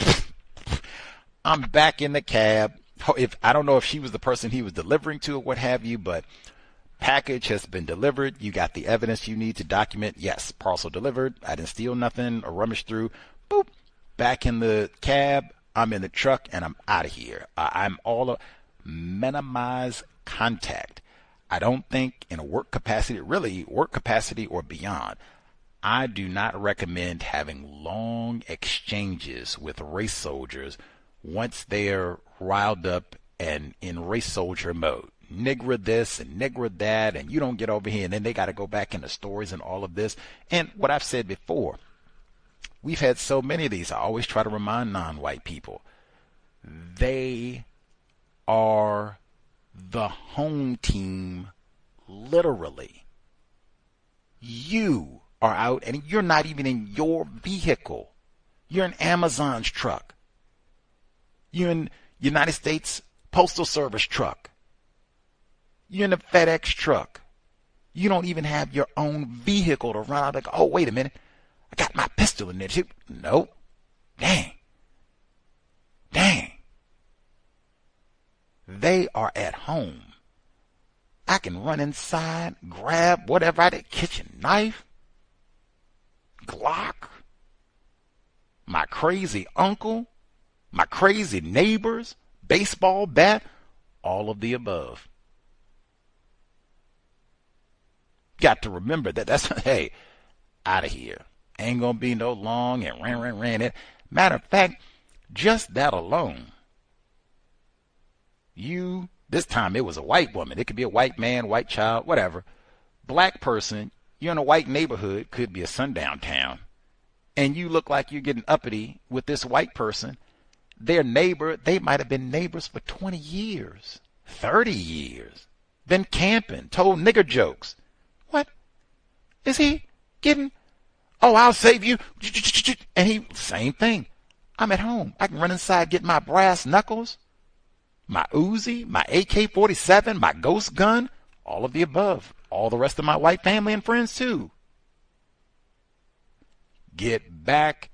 I'm back in the cab. I don't know if she was the person he was delivering to or what have you, but package has been delivered. You got the evidence you need to document. Yes, parcel delivered. I didn't steal nothing or rummage through. Boop. Back in the cab. I'm in the truck and I'm out of here. I'm all minimize contact. I don't think in a work capacity or beyond, I do not recommend having long exchanges with race soldiers once they're riled up and in race soldier mode. Nigger this and nigger that, and you don't get over here, and then they got to go back into stories and all of this. And what I've said before, we've had so many of these. I always try to remind non-white people, they are the home team, literally. You are out, and you're not even in your vehicle. You're in Amazon's truck. You're in United States Postal Service truck. You're in a FedEx truck. You don't even have your own vehicle to run out like, oh, wait a minute. I got my pistol in there too. Nope. Dang. They are at home. I can run inside, grab whatever I did, kitchen knife, Glock, my crazy uncle, my crazy neighbors, baseball bat, all of the above. Got to remember that's, hey, out of here. Ain't gonna be no long and ran it. Matter of fact, just that alone. This time it was a white woman. It could be a white man, white child, whatever. Black person, you're in a white neighborhood, could be a sundown town, and you look like you're getting uppity with this white person. Their neighbor, they might have been neighbors for 20 years, 30 years, been camping, told nigger jokes. What? Is he getting... Oh, I'll save you. And same thing. I'm at home. I can run inside, get my brass knuckles, my Uzi, my AK-47, my ghost gun, all of the above. All the rest of my white family and friends too. Get back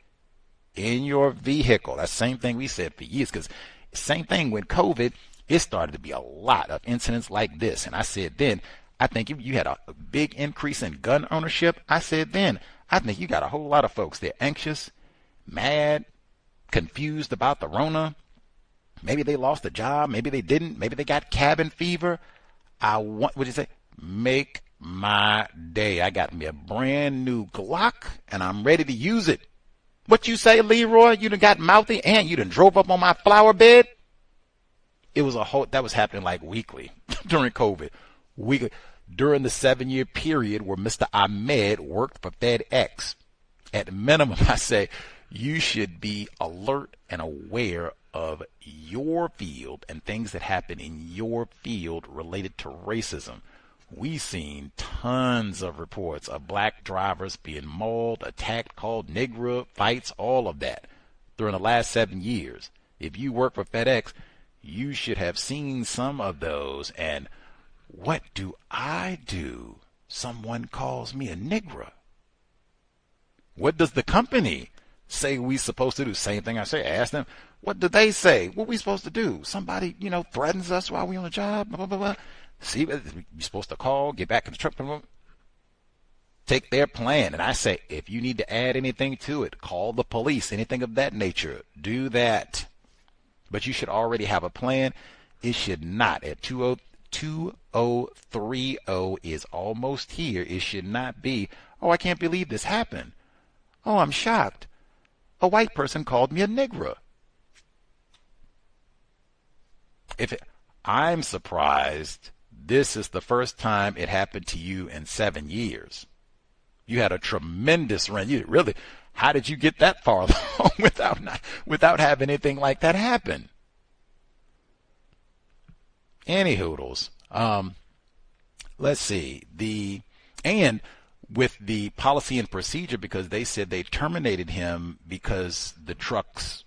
in your vehicle. That's the same thing we said for years, because same thing with COVID, it started to be a lot of incidents like this. And I said then, I think if you had a big increase in gun ownership, I said then, I think you got a whole lot of folks. They're anxious, mad, confused about the Rona. Maybe they lost a job. Maybe they didn't. Maybe they got cabin fever. What'd you say? Make my day. I got me a brand new Glock and I'm ready to use it. What you say, Leroy? You done got mouthy and you done drove up on my flower bed? It was that was happening like weekly during COVID. Weekly. During the 7-year period where Mr. Ahmed worked for FedEx. At minimum, I say, You should be alert and aware of your field and things that happen in your field related to racism. We've seen tons of reports of black drivers being mauled, attacked, called Negro, fights, all of that during the last 7 years. If you work for FedEx, you should have seen some of those. And what do I do? Someone calls me a Negro. What does the company say we supposed to do? Same thing I say. Ask them, what do they say? What we supposed to do? Somebody, threatens us while we on the job, blah, blah, blah, blah. See, you're supposed to call, get back in the truck, blah, blah. Take their plan. And I say, if you need to add anything to it, call the police, anything of that nature, do that. But you should already have a plan. It should not. At 2030 is almost here. It should not be, oh, I can't believe this happened. Oh, I'm shocked. A white person called me a Negro. I'm surprised this is the first time it happened to you in 7 years. You had a tremendous run. How did you get that far along without having anything like that happen? Any hoodles. Let's see. With the policy and procedure, because they said they terminated him because the truck's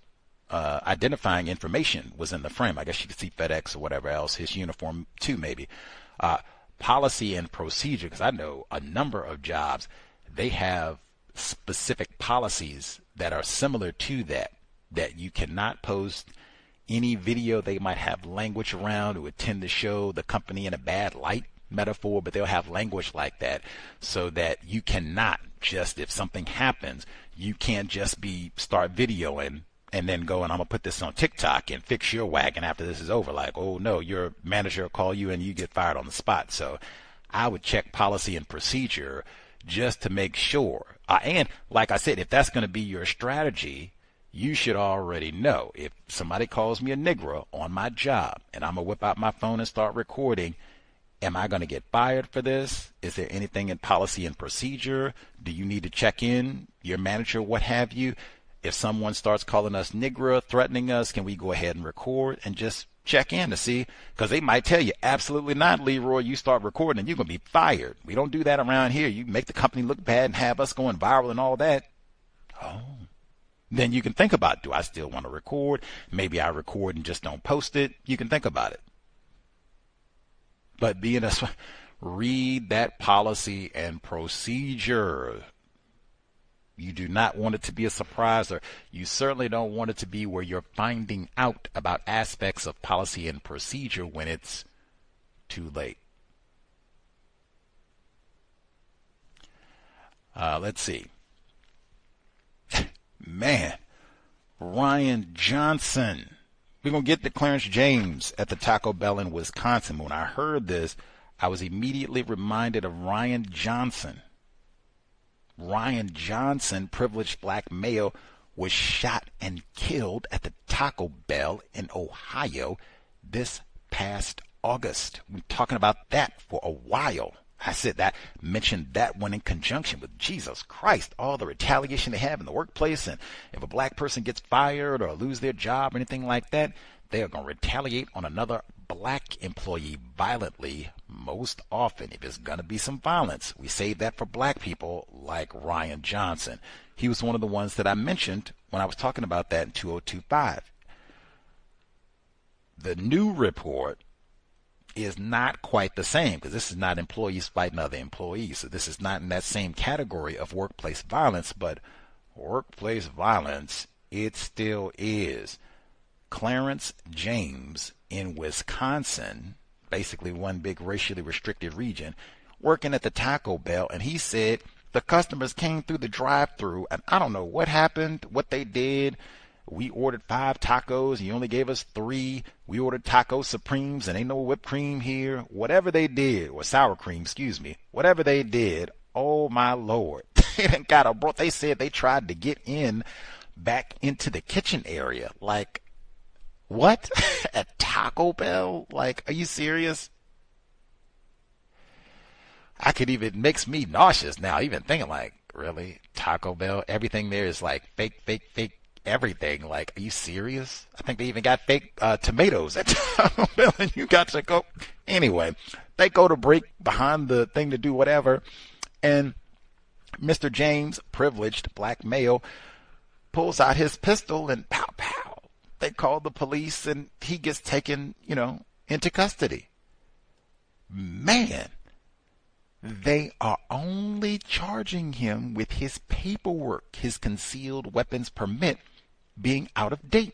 identifying information was in the frame. I guess you could see FedEx or whatever else, his uniform too, maybe. Policy and procedure, because I know a number of jobs, they have specific policies that are similar to that you cannot post any video they might have language around who would tend to show the company in a bad light, metaphor, but they'll have language like that so that you cannot just, if something happens, you can't just start videoing and then go and I'm going to put this on TikTok and fix your wagon after this is over. Like, oh no, your manager will call you and you get fired on the spot. So I would check policy and procedure just to make sure. And like I said, if that's going to be your strategy, you should already know. If somebody calls me a Negro on my job and I'm going to whip out my phone and start recording, am I going to get fired for this? Is there anything in policy and procedure? Do you need to check in, your manager, what have you? If someone starts calling us Negro, threatening us, can we go ahead and record and just check in to see? Because they might tell you, absolutely not, Leroy. You start recording and you're going to be fired. We don't do that around here. You make the company look bad and have us going viral and all that. Oh. Then you can think about, do I still want to record? Maybe I record and just don't post it. You can think about it. But read that policy and procedure. You do not want it to be a surprise, or you certainly don't want it to be where you're finding out about aspects of policy and procedure when it's too late. Let's see. Man, Ryan Johnson. We're going to get to Clarence James at the Taco Bell in Wisconsin. When I heard this, I was immediately reminded of Ryan Johnson. Ryan Johnson, privileged black male, was shot and killed at the Taco Bell in Ohio this past August. We've been talking about that for a while. I said that, mentioned that one in conjunction with Jesus Christ, all the retaliation they have in the workplace. And if a black person gets fired or lose their job or anything like that, they are going to retaliate on another black employee violently most often. If there's going to be some violence, we save that for black people like Ryan Johnson. He was one of the ones that I mentioned when I was talking about that in 2025. The new report is not quite the same, because this is not employees fighting other employees. So this is not in that same category of workplace violence, but workplace violence, it still is. Clarence James in Wisconsin, basically one big racially restricted region, working at the Taco Bell, and he said the customers came through the drive-thru, and I don't know what happened, what they did. We ordered 5 tacos. He only gave us 3. We ordered taco supremes and ain't no whipped cream here. Whatever they did, or sour cream, excuse me. Whatever they did, oh my Lord. They said they tried to get back into the kitchen area. Like, what? At Taco Bell? Like, are you serious? It makes me nauseous now, even thinking like, really? Taco Bell? Everything there is like fake everything. Like, are you serious? I think they even got fake tomatoes at Taco Bell, and you got to go. Anyway, they go to break behind the thing to do whatever, and Mr. James, privileged black male, pulls out his pistol and pow, pow. They call the police, and he gets taken, into custody. Man, they are only charging him with his paperwork, his concealed weapons permit being out of date.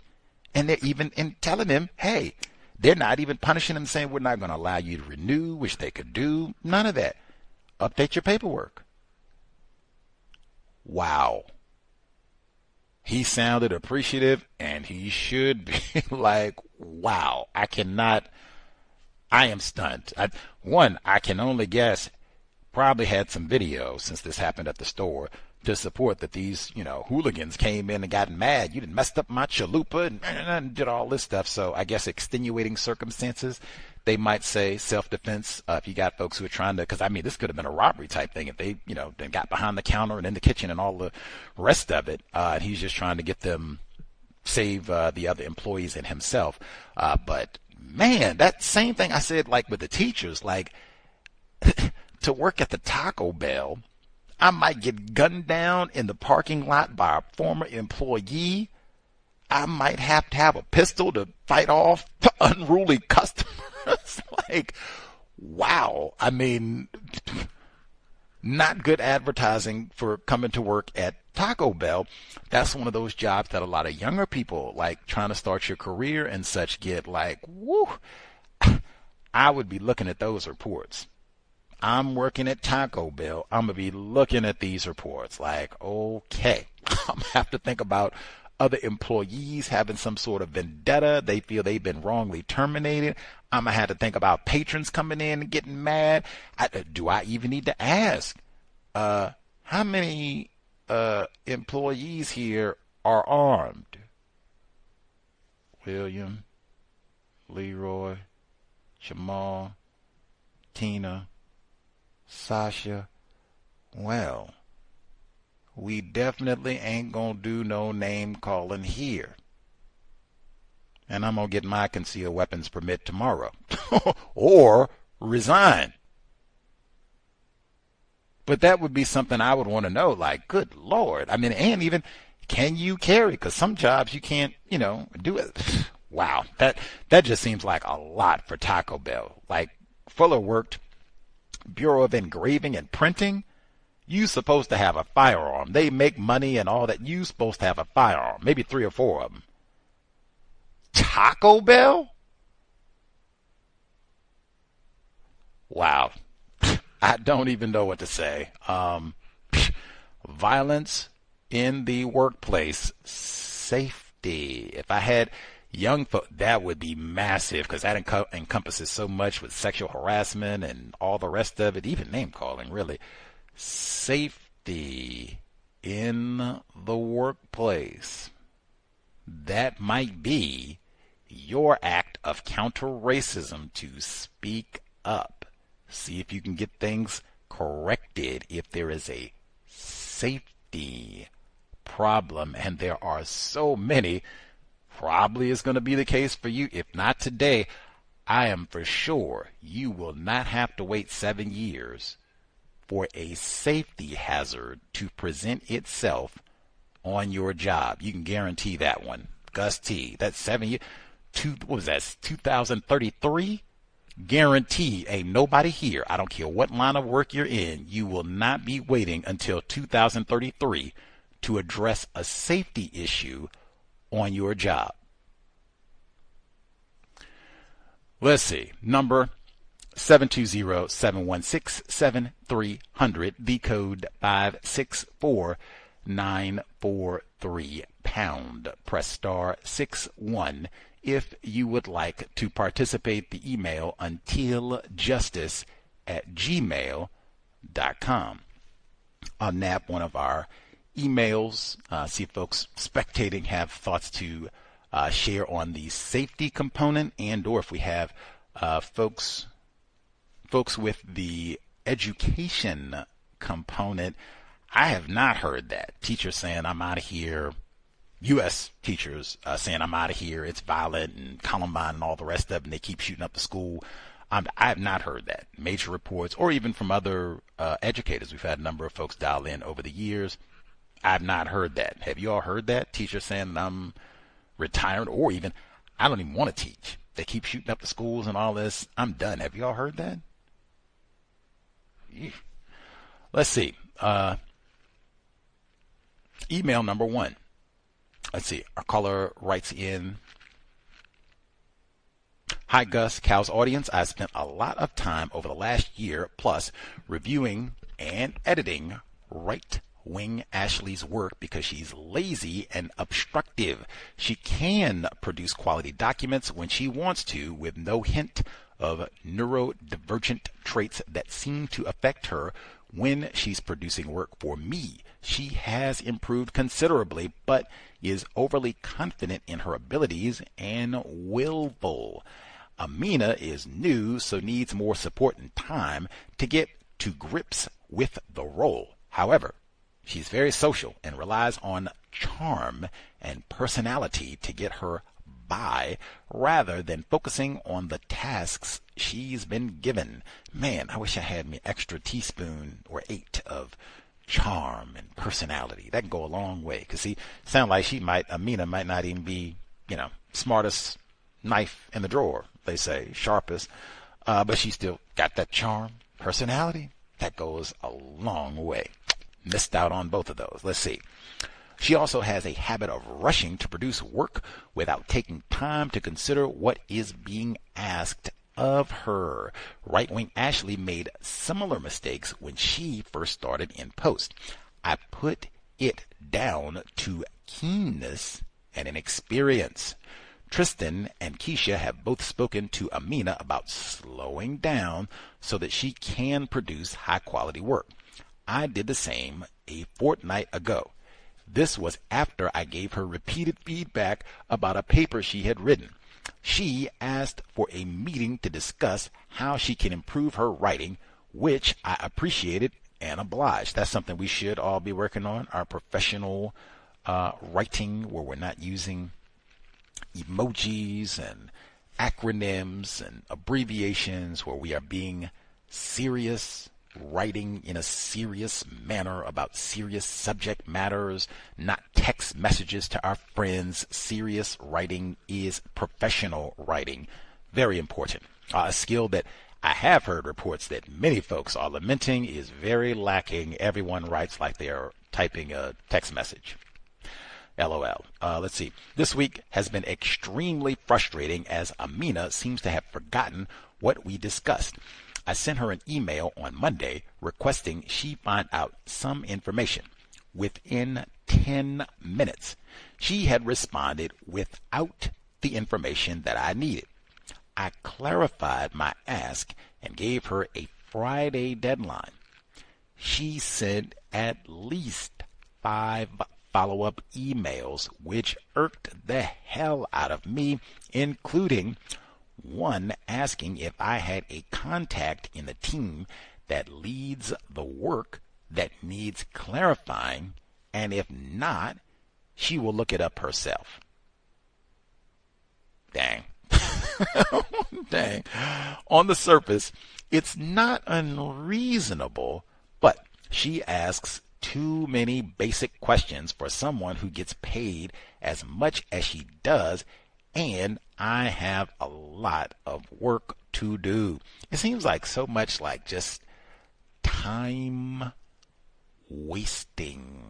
And they're even telling him, hey, they're not even punishing him, saying we're not going to allow you to renew, which they could do. None of that. Update your paperwork. Wow. He sounded appreciative, and he should be like, wow, I am stunned. I can only guess, probably had some video since this happened at the store to support that these, hooligans came in and got mad. You done messed up my chalupa and did all this stuff. So I guess extenuating circumstances, they might say self-defense. If you got folks who are trying to, because this could have been a robbery type thing if they, then got behind the counter and in the kitchen and all the rest of it. And he's just trying to get them, save the other employees and himself. But man, that same thing I said, like with the teachers, like to work at the Taco Bell, I might get gunned down in the parking lot by a former employee. I might have to have a pistol to fight off unruly customers. Like, wow. Not good advertising for coming to work at Taco Bell. That's one of those jobs that a lot of younger people, like trying to start your career and such, get like, woo. I would be looking at those reports. I'm working at Taco Bell. I'm going to be looking at these reports like, okay, I'm going to have to think about other employees having some sort of vendetta. They feel they've been wrongly terminated. I'm going to have to think about patrons coming in and getting mad. Do I even need to ask, how many employees here are armed? William, Leroy, Jamal, Tina, Sasha. Well, we definitely ain't gonna do no name calling here. And I'm gonna get my concealed weapons permit tomorrow. Or resign. But that would be something I would want to know, like, good Lord. And even, can you carry? Because some jobs you can't, do it. Wow. That just seems like a lot for Taco Bell. Like, Fuller worked Bureau of Engraving and Printing. You supposed to have a firearm. They make money and all that. You supposed to have a firearm. Maybe 3 or 4 of them. Taco Bell? Wow. I don't even know what to say. Violence in the workplace. Safety. If I had young folk, that would be massive, because that encompasses so much with sexual harassment and all the rest of it, even name calling, really. Safety in the workplace. That might be your act of counter-racism, to speak up. See if you can get things corrected if there is a safety problem, and there are so many. Probably is going to be the case for you. If not today, I am for sure you will not have to wait 7 years for a safety hazard to present itself on your job. You can guarantee that one. Gus T, that's 7 years. What was that, 2033? Guaranteed, ain't nobody here. I don't care what line of work you're in. You will not be waiting until 2033 to address a safety issue on your job. Let's see. Number 720-716-7300. The code 564943 pound. Press star 61 if you would like to participate. The email untiljustice@gmail.com. I'll nab one of our emails, see if folks spectating have thoughts to share on the safety component, and or if we have folks with the education component. I have not heard that. Teachers saying, I'm out of here. U.S. teachers saying, I'm out of here. It's violent and Columbine and all the rest of it, and they keep shooting up the school. I have not heard that. Major reports, or even from other educators. We've had a number of folks dial in over the years. I've not heard that. Have you all heard that? Teachers saying that I'm retired, or even, I don't even want to teach. They keep shooting up the schools and all this. I'm done. Have you all heard that? Yeah. Let's see. Email number 1. Let's see. Our caller writes in. Hi, Gus, Cal's audience. I spent a lot of time over the last year plus reviewing and editing right-wing Ashley's work because she's lazy and obstructive. She can produce quality documents when she wants to with no hint of neurodivergent traits that seem to affect her when she's producing work for me. She has improved considerably, but is overly confident in her abilities and willful. Amina is new, so needs more support and time to get to grips with the role. However, she's very social and relies on charm and personality to get her by rather than focusing on the tasks she's been given. Man, I wish I had me extra teaspoon or 8 of charm and personality. That can go a long way. Because see, sound like Amina might not even be, smartest knife in the drawer, they say, sharpest. But she still got that charm, personality. That goes a long way. Missed out on both of those. Let's see. She also has a habit of rushing to produce work without taking time to consider what is being asked of her. Right-wing Ashley made similar mistakes when she first started in post. I put it down to keenness and inexperience. Tristan and Keisha have both spoken to Amina about slowing down so that she can produce high-quality work. I did the same a fortnight ago. This was after I gave her repeated feedback about a paper she had written. She asked for a meeting to discuss how she can improve her writing, which I appreciated and obliged. That's something we should all be working on, our professional writing, where we're not using emojis and acronyms and abbreviations, where we are being serious, writing in a serious manner about serious subject matters, not text messages to our friends. Serious writing is professional writing. Very important. A skill that I have heard reports that many folks are lamenting is very lacking. Everyone writes like they are typing a text message. LOL. Let's see. This week has been extremely frustrating as Amina seems to have forgotten what we discussed. I sent her an email on Monday requesting she find out some information. Within 10 minutes, she had responded without the information that I needed. I clarified my ask and gave her a Friday deadline. She sent at least 5 follow-up emails, which irked the hell out of me, including one asking if I had a contact in the team that leads the work that needs clarifying, and if not, she will look it up herself. Dang. Dang. On the surface, it's not unreasonable, but she asks too many basic questions for someone who gets paid as much as she does, and I have a lot of work to do. It seems like so much like just time wasting.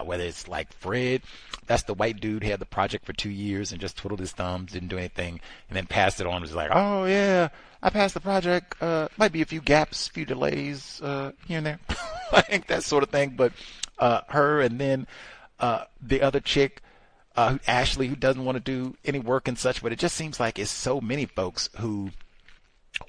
Whether it's like Fred, that's the white dude who had the project for 2 years and just twiddled his thumbs, didn't do anything, and then passed it on. Was like, oh yeah, I passed the project. Might be a few gaps, few delays here and there. I think that sort of thing. But her and then the other chick, Ashley, who doesn't want to do any work and such. But it just seems like it's so many folks who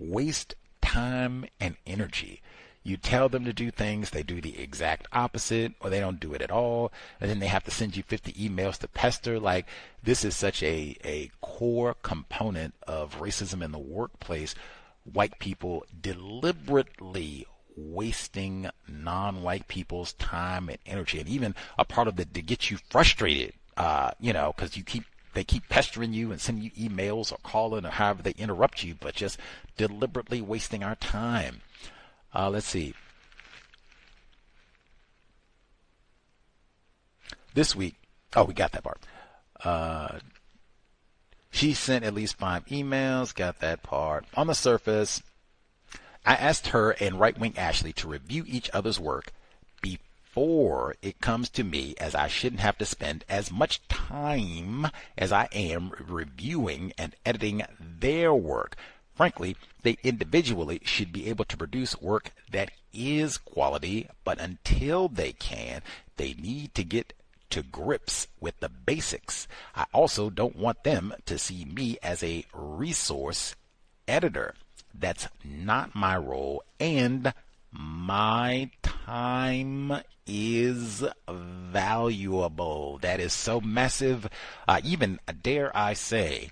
waste time and energy. You tell them to do things, they do the exact opposite, or they don't do it at all, and then they have to send you 50 emails to pester. Like, this is such a core component of racism in the workplace. White people deliberately wasting non-white people's time and energy, and even a part of it to get you frustrated, because they keep pestering you and sending you emails or calling or however they interrupt you, but just deliberately wasting our time. Let's see. This week, we got that part. She sent at least 5 emails, got that part. On the surface, I asked her and right-wing Ashley to review each other's work before it comes to me, as I shouldn't have to spend as much time as I am reviewing and editing their work. Frankly, they individually should be able to produce work that is quality, but until they can, they need to get to grips with the basics. I also don't want them to see me as a resource editor. That's not my role, and my time is valuable. That is so massive. Even, dare I say,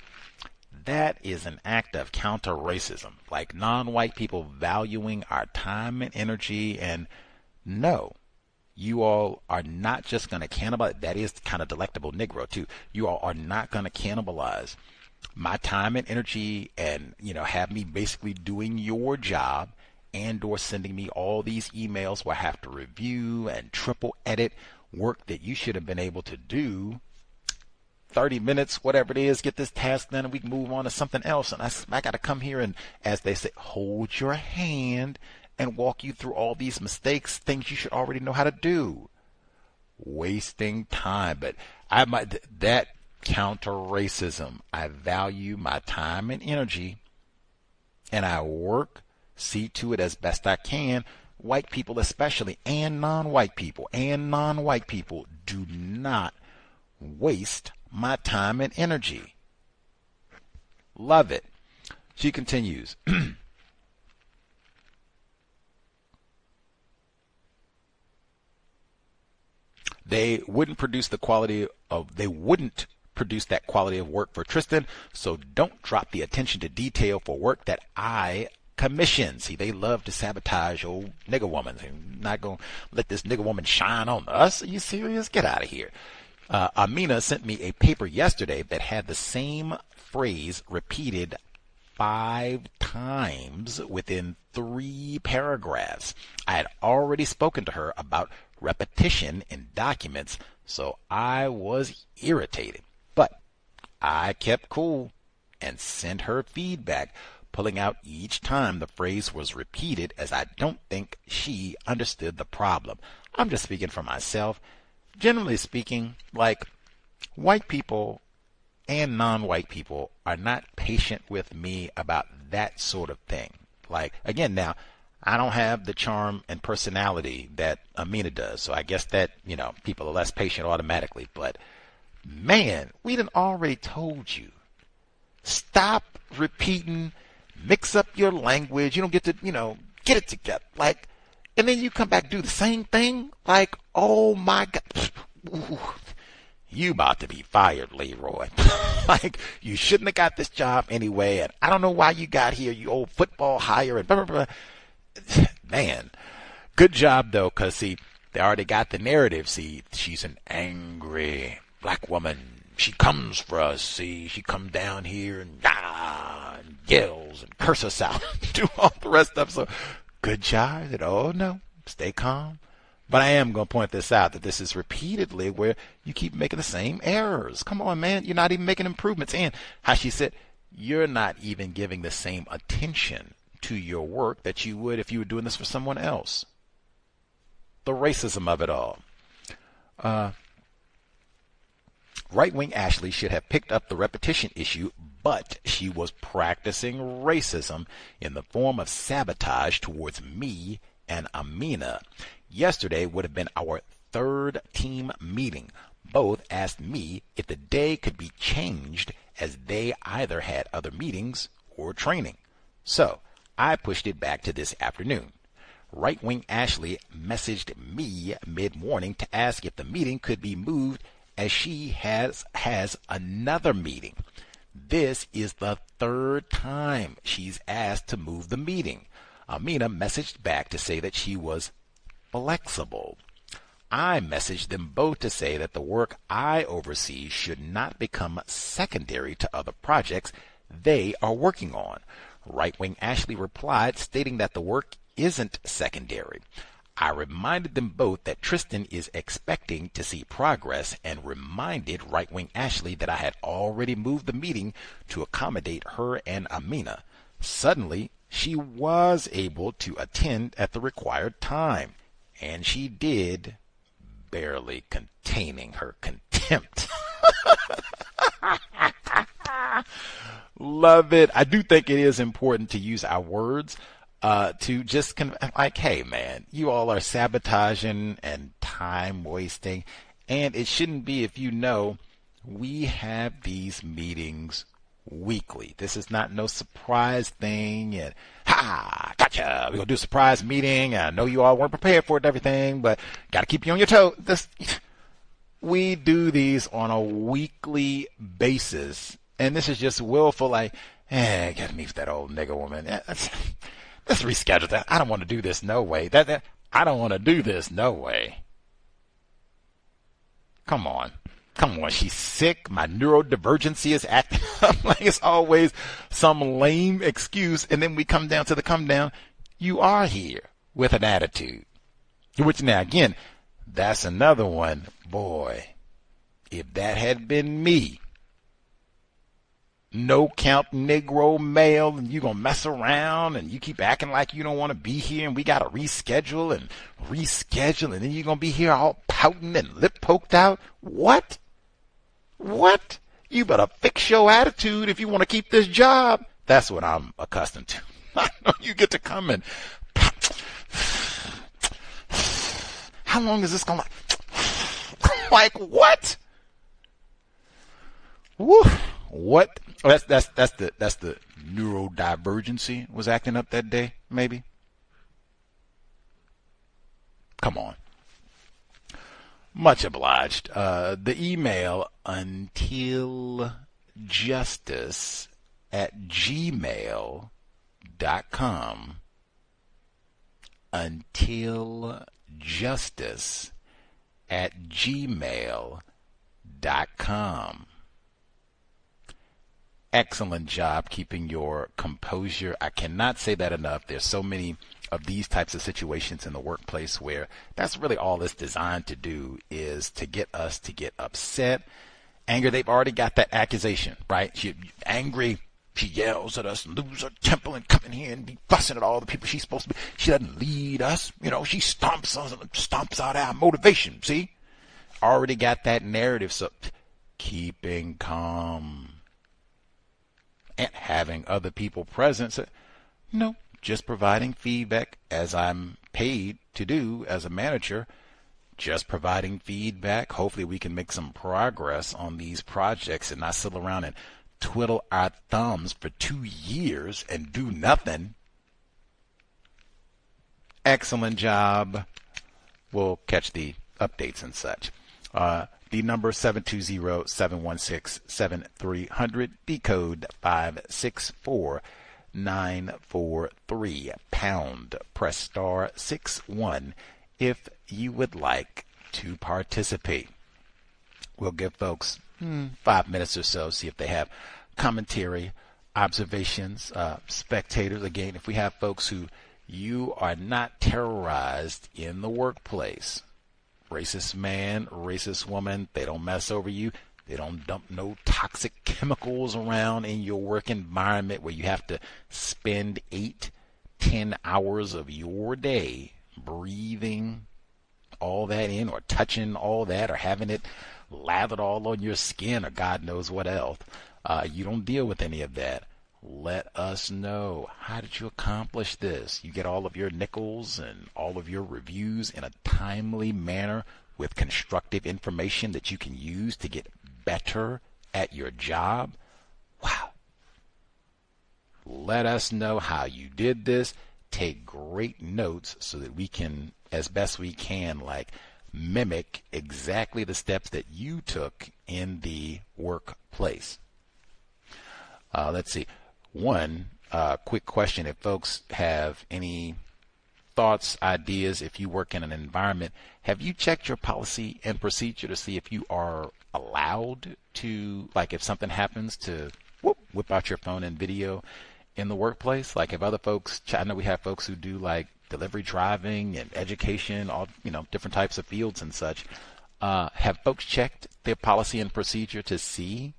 that is an act of counter-racism. Like non-white people valuing our time and energy. And no, you all are not just going to cannibalize. That is kind of delectable Negro too. You all are not going to cannibalize my time and energy and, have me basically doing your job and or sending me all these emails where I have to review and triple edit work that you should have been able to do 30 minutes, whatever it is, get this task done and we can move on to something else. And I got to come here and, as they say, hold your hand and walk you through all these mistakes, things you should already know how to do. Wasting time. But that counter-racism. I value my time and energy, and I see to it as best I can. White people especially, and non-white people, do not waste my time and energy. Love it. She continues. They wouldn't produce that quality of work for Tristan, so don't drop the attention to detail for work that I commission. See, they love to sabotage old nigger woman. They're not going to let this nigger woman shine on us. Are you serious? Get out of here. Amina sent me a paper yesterday that had the same phrase repeated 5 times within 3 paragraphs. I had already spoken to her about repetition in documents, so I was irritated. But I kept cool and sent her feedback, pulling out each time the phrase was repeated, as I don't think she understood the problem. I'm just speaking for myself. Generally speaking, like, white people and non-white people are not patient with me about that sort of thing. Like, again, now, I don't have the charm and personality that Amina does, so I guess that, people are less patient automatically. But, man, we done already told you. Stop repeating, mix up your language. You don't get to, get it together. Like, and then you come back and do the same thing? Like, oh my God. Ooh, you about to be fired, Leroy. Like, you shouldn't have got this job anyway, and I don't know why you got here, you old football hire, and blah, blah, blah. Man, good job, though, because, see, they already got the narrative. See, she's an angry black woman. She comes for us. See, she comes down here and yells and curses us out, do all the rest of it. So, good job. Oh, no, stay calm. But I am going to point this out, that this is repeatedly where you keep making the same errors. Come on, man. You're not even making improvements. And how she said, you're not even giving the same attention to your work that you would if you were doing this for someone else. The racism of it all. Right-wing Ashley should have picked up the repetition issue, but she was practicing racism in the form of sabotage towards me and Amina. Yesterday would have been our 3rd team meeting. Both asked me if the day could be changed, as they either had other meetings or training. So I pushed it back to this afternoon. Right-wing Ashley messaged me mid-morning to ask if the meeting could be moved, as she has another meeting. This is the 3rd time she's asked to move the meeting. Amina messaged back to say that she was flexible. I messaged them both to say that the work I oversee should not become secondary to other projects they are working on. Right-wing Ashley replied, stating that the work isn't secondary. I reminded them both that Tristan is expecting to see progress and reminded right-wing Ashley that I had already moved the meeting to accommodate her and Amina. Suddenly, she was able to attend at the required time, and she did, barely containing her contempt. Love it. I do think it is important to use our words to just like, hey man, you all are sabotaging and time wasting, and it shouldn't be. If you know, we have these meetings weekly. This is not no surprise thing, and gotcha, we're gonna do a surprise meeting. I know you all weren't prepared for it and everything, but gotta keep you on your toes. We do these on a weekly basis, and this is just willful, like, gotta meet with that old nigga woman. Let's reschedule that. I don't want to do this no way. I don't want to do this no way. Come on. She's sick. My neurodivergency is acting up. Like it's always some lame excuse. And then we come down to the come down. You are here with an attitude. Which now, again, that's another one. Boy, if that had been me, no count Negro male, and you gonna mess around and you keep acting like you don't want to be here, and we gotta reschedule, and then you're gonna be here all pouting and lip poked out. What? You better fix your attitude if you want to keep this job. That's what I'm accustomed to. I know you get to come and how long is this gonna like what? Woo. What? Oh, that's the neurodivergency was acting up that day, maybe. Come on. Much obliged. The email untiljustice@gmail.com. untiljustice@gmail.com. Excellent job keeping your composure. I cannot say that enough. There's so many of these types of situations in the workplace where that's really all it's designed to do, is to get us to get upset. Anger, they've already got that accusation, right? She's angry. She yells at us and loses her temper and come in here and be fussing at all the people she's supposed to be. She doesn't lead us. She stomps out our motivation. See? Already got that narrative. So keeping calm and having other people present. So, no, just providing feedback as I'm paid to do as a manager. Just providing feedback. Hopefully we can make some progress on these projects and not sit around and twiddle our thumbs for 2 years and do nothing. Excellent job. We'll catch the updates and such. The number 720-716-7300. The code 564943 pound. Press star 61 if you would like to participate. We'll give folks 5 minutes or so, see if they have commentary, observations, spectators. Again, if we have folks who you are not terrorized in the workplace, racist man, racist woman, they don't mess over you. They don't dump no toxic chemicals around in your work environment where you have to spend 8-10 hours of your day breathing all that in, or touching all that, or having it lathered all on your skin, or God knows what else. You don't deal with any of that. Let us know. How did you accomplish this? You get all of your nickels and all of your reviews in a timely manner with constructive information that you can use to get better at your job. Wow. Let us know how you did this. Take great notes so that we can, as best we can, mimic exactly the steps that you took in the workplace. Let's see. One, quick question. If folks have any thoughts, ideas, if you work in an environment, have you checked your policy and procedure to see if you are allowed to, like if something happens, to whip out your phone and video in the workplace? Like if other folks, I know we have folks who do like delivery driving and education, all, different types of fields and such. Have folks checked their policy and procedure to see,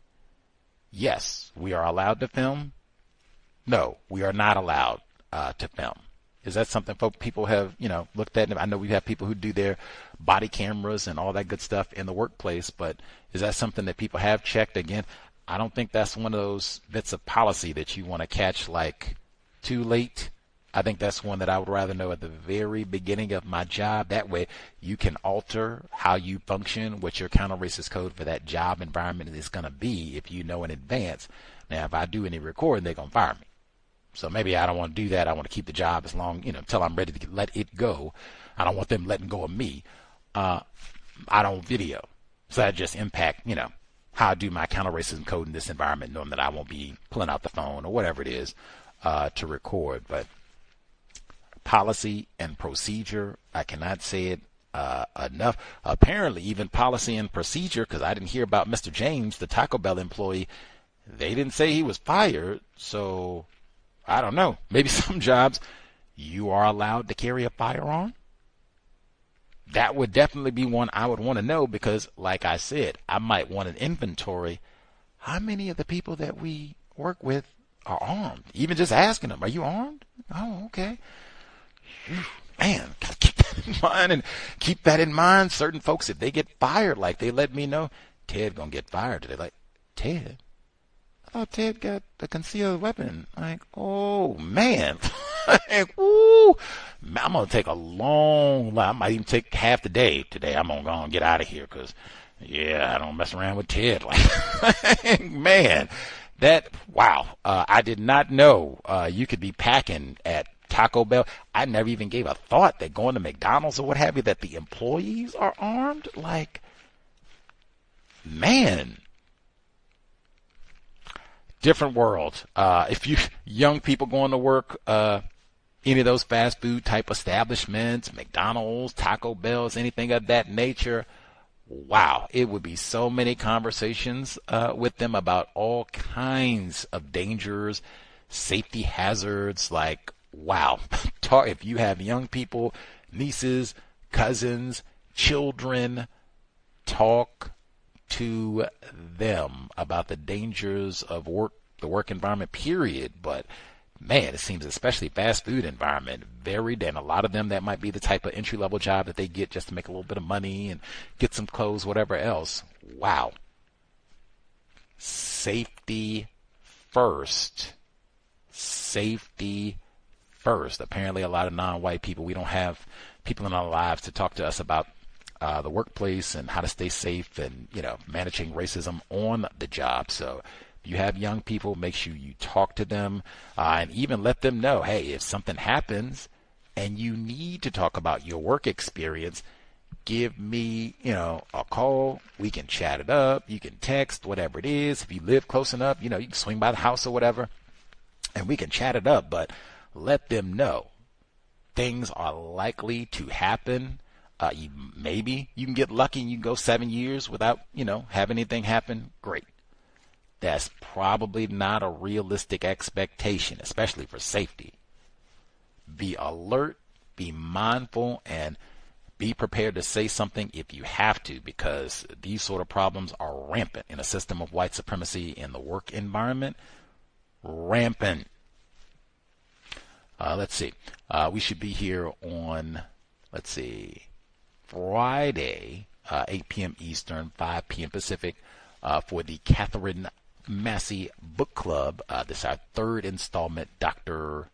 yes, we are allowed to film? No, we are not allowed to film. Is that something people have, looked at? I know we have people who do their body cameras and all that good stuff in the workplace, but is that something that people have checked? Again, I don't think that's one of those bits of policy that you want to catch like too late. I think that's one that I would rather know at the very beginning of my job. That way you can alter how you function, what your counter-racist code for that job environment is going to be if you know in advance. Now, if I do any recording, they're going to fire me. So maybe I don't want to do that. I want to keep the job as long, until I'm ready to let it go. I don't want them letting go of me. I don't video. So that just impact, how I do my counter-racism code in this environment, knowing that I won't be pulling out the phone or whatever it is to record. But policy and procedure, I cannot say it enough. Apparently, even policy and procedure, because I didn't hear about Mr. James, the Taco Bell employee. They didn't say he was fired, so I don't know. Maybe some jobs you are allowed to carry a firearm. That would definitely be one I would want to know, because like I said, I might want an inventory. How many of the people that we work with are armed? Even just asking them, are you armed? Oh, okay. Man, gotta keep that in mind and keep that in mind. Certain folks, if they get fired, like they let me know, Ted gonna get fired today. Like, Ted? Oh, Ted got a concealed weapon. Like, oh man. Like, ooh, I'm gonna take a long line. I might even take half the day today. I'm gonna go and get out of here, because I don't mess around with Ted. Like, man, wow. I did not know you could be packing at Taco Bell. I never even gave a thought that going to McDonald's or what have you, that the employees are armed. Like, man. Different world. If you young people going to work, any of those fast food type establishments, McDonald's, Taco Bells, anything of that nature, wow, it would be so many conversations with them about all kinds of dangers, safety hazards. Like, wow, if you have young people, nieces, cousins, children, talk to them about the dangers of work, the work environment, period. But man, it seems especially fast food environment, varied, and a lot of them, that might be the type of entry-level job that they get just to make a little bit of money and get some clothes, whatever else. Wow. Safety first. Safety first. Apparently a lot of non-white people, we don't have people in our lives to talk to us about the workplace and how to stay safe and, managing racism on the job. So if you have young people, make sure you talk to them and even let them know, hey, if something happens and you need to talk about your work experience, give me, a call. We can chat it up. You can text, whatever it is. If you live close enough, you can swing by the house or whatever, and we can chat it up. But let them know things are likely to happen. Maybe you can get lucky and you can go 7 years without, having anything happen. Great. That's probably not a realistic expectation, especially for safety. Be alert, be mindful, and be prepared to say something if you have to, because these sort of problems are rampant in a system of white supremacy in the work environment. Rampant. Let's see. We should be here on, Friday, 8 p.m. Eastern, 5 p.m. Pacific, for the Catherine Massey Book Club. This is our third installment, Dr.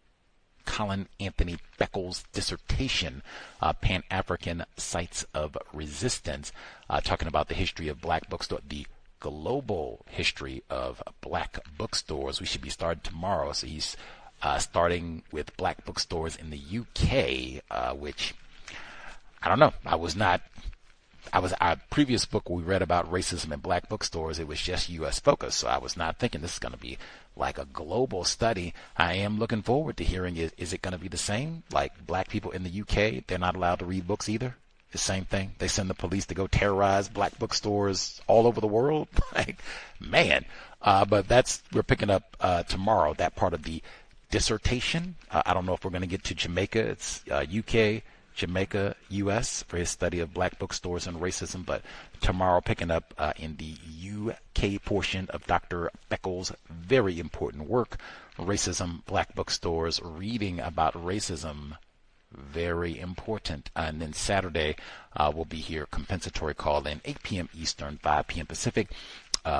Colin Anthony Beckles' dissertation, Pan-African Sites of Resistance, talking about the history of black bookstores, the global history of black bookstores. We should be starting tomorrow. So he's starting with black bookstores in the UK, which I don't know. I was not our previous book we read about racism in black bookstores, it was just U.S. focused. So I was not thinking this is going to be like a global study. I am looking forward to hearing, is it going to be the same? Like black people in the UK, they're not allowed to read books either? The same thing. They send the police to go terrorize black bookstores all over the world. Like, man. But we're picking up tomorrow, that part of the dissertation. I don't know if we're going to get to Jamaica. It's UK, Jamaica, U.S. for his study of black bookstores and racism. But tomorrow, picking up in the UK portion of Dr. Beckles' very important work, Racism, Black Bookstores, Reading About Racism. Very important. And then Saturday, we'll be here, compensatory call in 8 p.m. Eastern, 5 p.m. Pacific.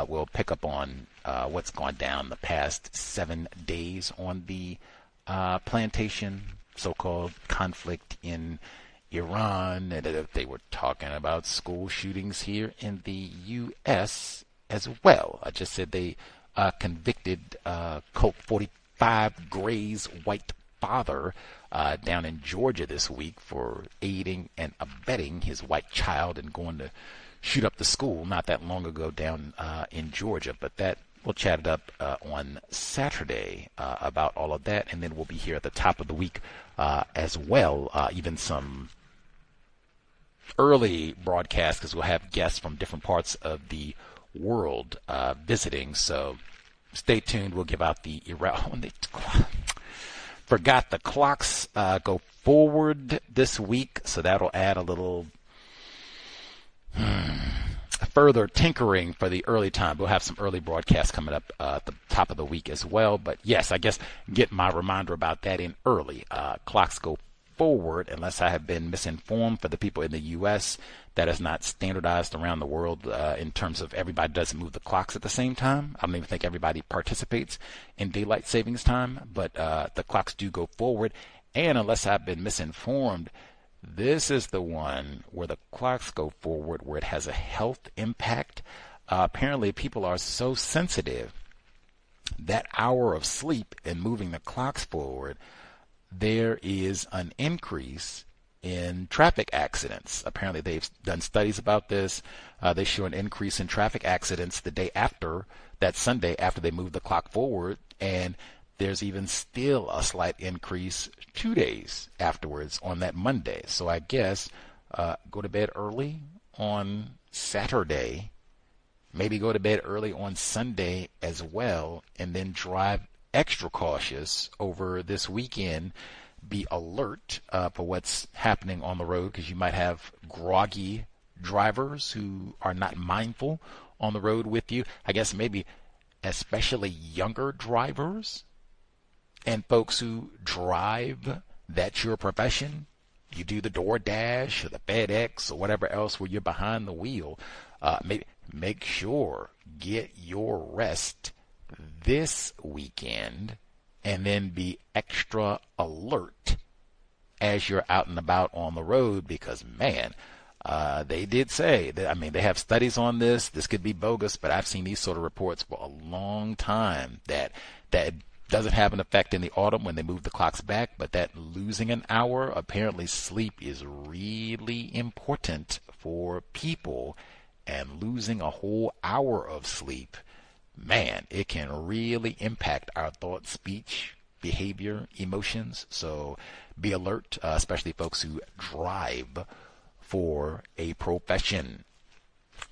We'll pick up on what's gone down the past 7 days on the plantation, so-called conflict in Iran. And they were talking about school shootings here in the U.S. as well. I just said they convicted Colt 45 Gray's white father down in Georgia this week for aiding and abetting his white child and going to shoot up the school not that long ago down in Georgia. But that we'll chat it up on Saturday about all of that, and then we'll be here at the top of the week as well, even some early broadcasts, because we'll have guests from different parts of the world visiting. So stay tuned. We'll give out the forgot the clocks go forward this week, so that'll add a little further tinkering for the early time. We'll have some early broadcasts coming up at the top of the week as well. But yes, I guess get my reminder about that in early. Clocks go forward, unless I have been misinformed. For the people in the U.S., that is not standardized around the world in terms of everybody doesn't move the clocks at the same time. I don't even think everybody participates in daylight savings time, but the clocks do go forward. And unless I've been misinformed, this is the one where the clocks go forward, where it has a health impact. Apparently, people are so sensitive that hour of sleep and moving the clocks forward, there is an increase in traffic accidents. Apparently, they've done studies about this. They show an increase in traffic accidents the day after, that Sunday after they move the clock forward, and there's even still a slight increase 2 days afterwards on that Monday. So I guess go to bed early on Saturday, maybe go to bed early on Sunday as well, and then drive extra cautious over this weekend. Be alert for what's happening on the road, because you might have groggy drivers who are not mindful on the road with you. I guess maybe especially younger drivers and folks who drive, that's your profession. You do the DoorDash or the FedEx or whatever else where you're behind the wheel. Make sure, get your rest this weekend, and then be extra alert as you're out and about on the road, because, man, they did say that, I mean, they have studies on this. This could be bogus, but I've seen these sort of reports for a long time that doesn't have an effect in the autumn when they move the clocks back, but that losing an hour, apparently sleep is really important for people, and losing a whole hour of sleep, man, it can really impact our thought, speech, behavior, emotions. So be alert, especially folks who drive for a profession.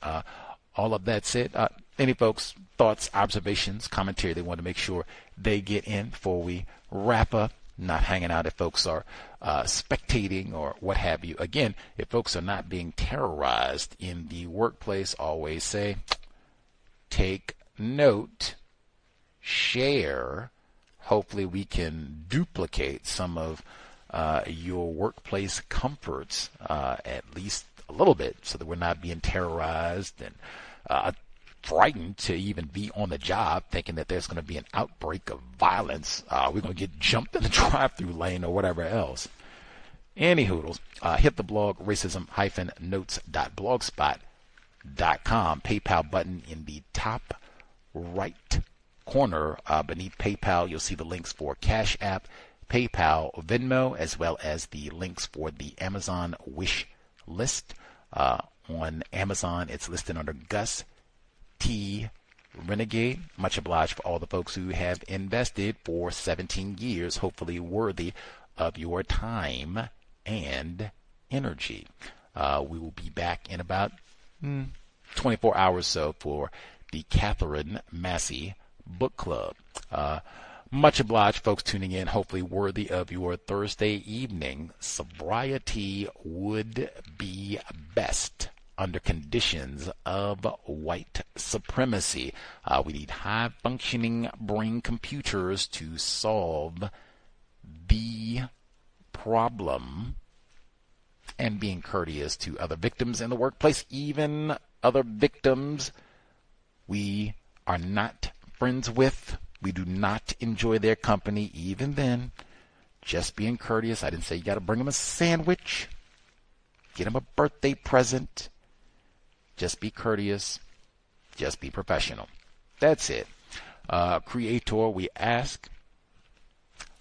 All of that said, any folks, thoughts, observations, commentary they want to make sure they get in before we wrap up? Not hanging out if folks are spectating or what have you. Again, if folks are not being terrorized in the workplace, always say, take note, share. Hopefully we can duplicate some of your workplace comforts at least a little bit, so that we're not being terrorized and frightened to even be on the job, thinking that there's going to be an outbreak of violence. We're going to get jumped in the drive-through lane or whatever else. Any hoodles, hit the blog, racism-notes.blogspot.com. PayPal button in the top right corner beneath PayPal. You'll see the links for Cash App, PayPal, Venmo, as well as the links for the Amazon wish list. on Amazon. It's listed under Gus T. Renegade. Much obliged for all the folks who have invested for 17 years, hopefully worthy of your time and energy. We will be back in about 24 hours or so for the Catherine Massey Book Club. Much obliged, folks, tuning in. Hopefully worthy of your Thursday evening. Sobriety would be best under conditions of white supremacy. We need high-functioning brain computers to solve the problem, and being courteous to other victims in the workplace, even other victims we are not friends with. We do not enjoy their company. Even then, just being courteous. I didn't say you got to bring them a sandwich, get them a birthday present. Just be courteous. Just be professional. That's it. Creator, we ask,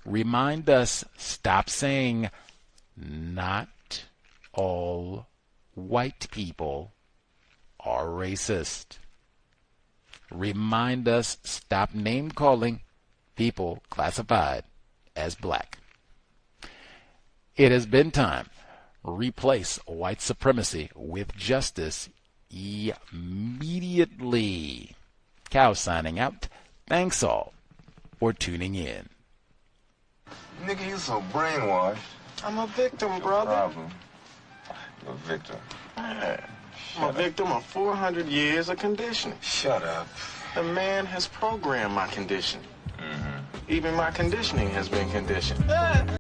remind us, stop saying not all white people are racist. Remind us, stop name calling people classified as black. It has been time. Replace white supremacy with justice immediately. Cow signing out. Thanks all for tuning in. Nigga, you so brainwashed. I'm a victim, brother. Problem. You're a victim. I'm a victim of 400 years of conditioning. Shut up. The man has programmed my condition. Even my conditioning has been conditioned.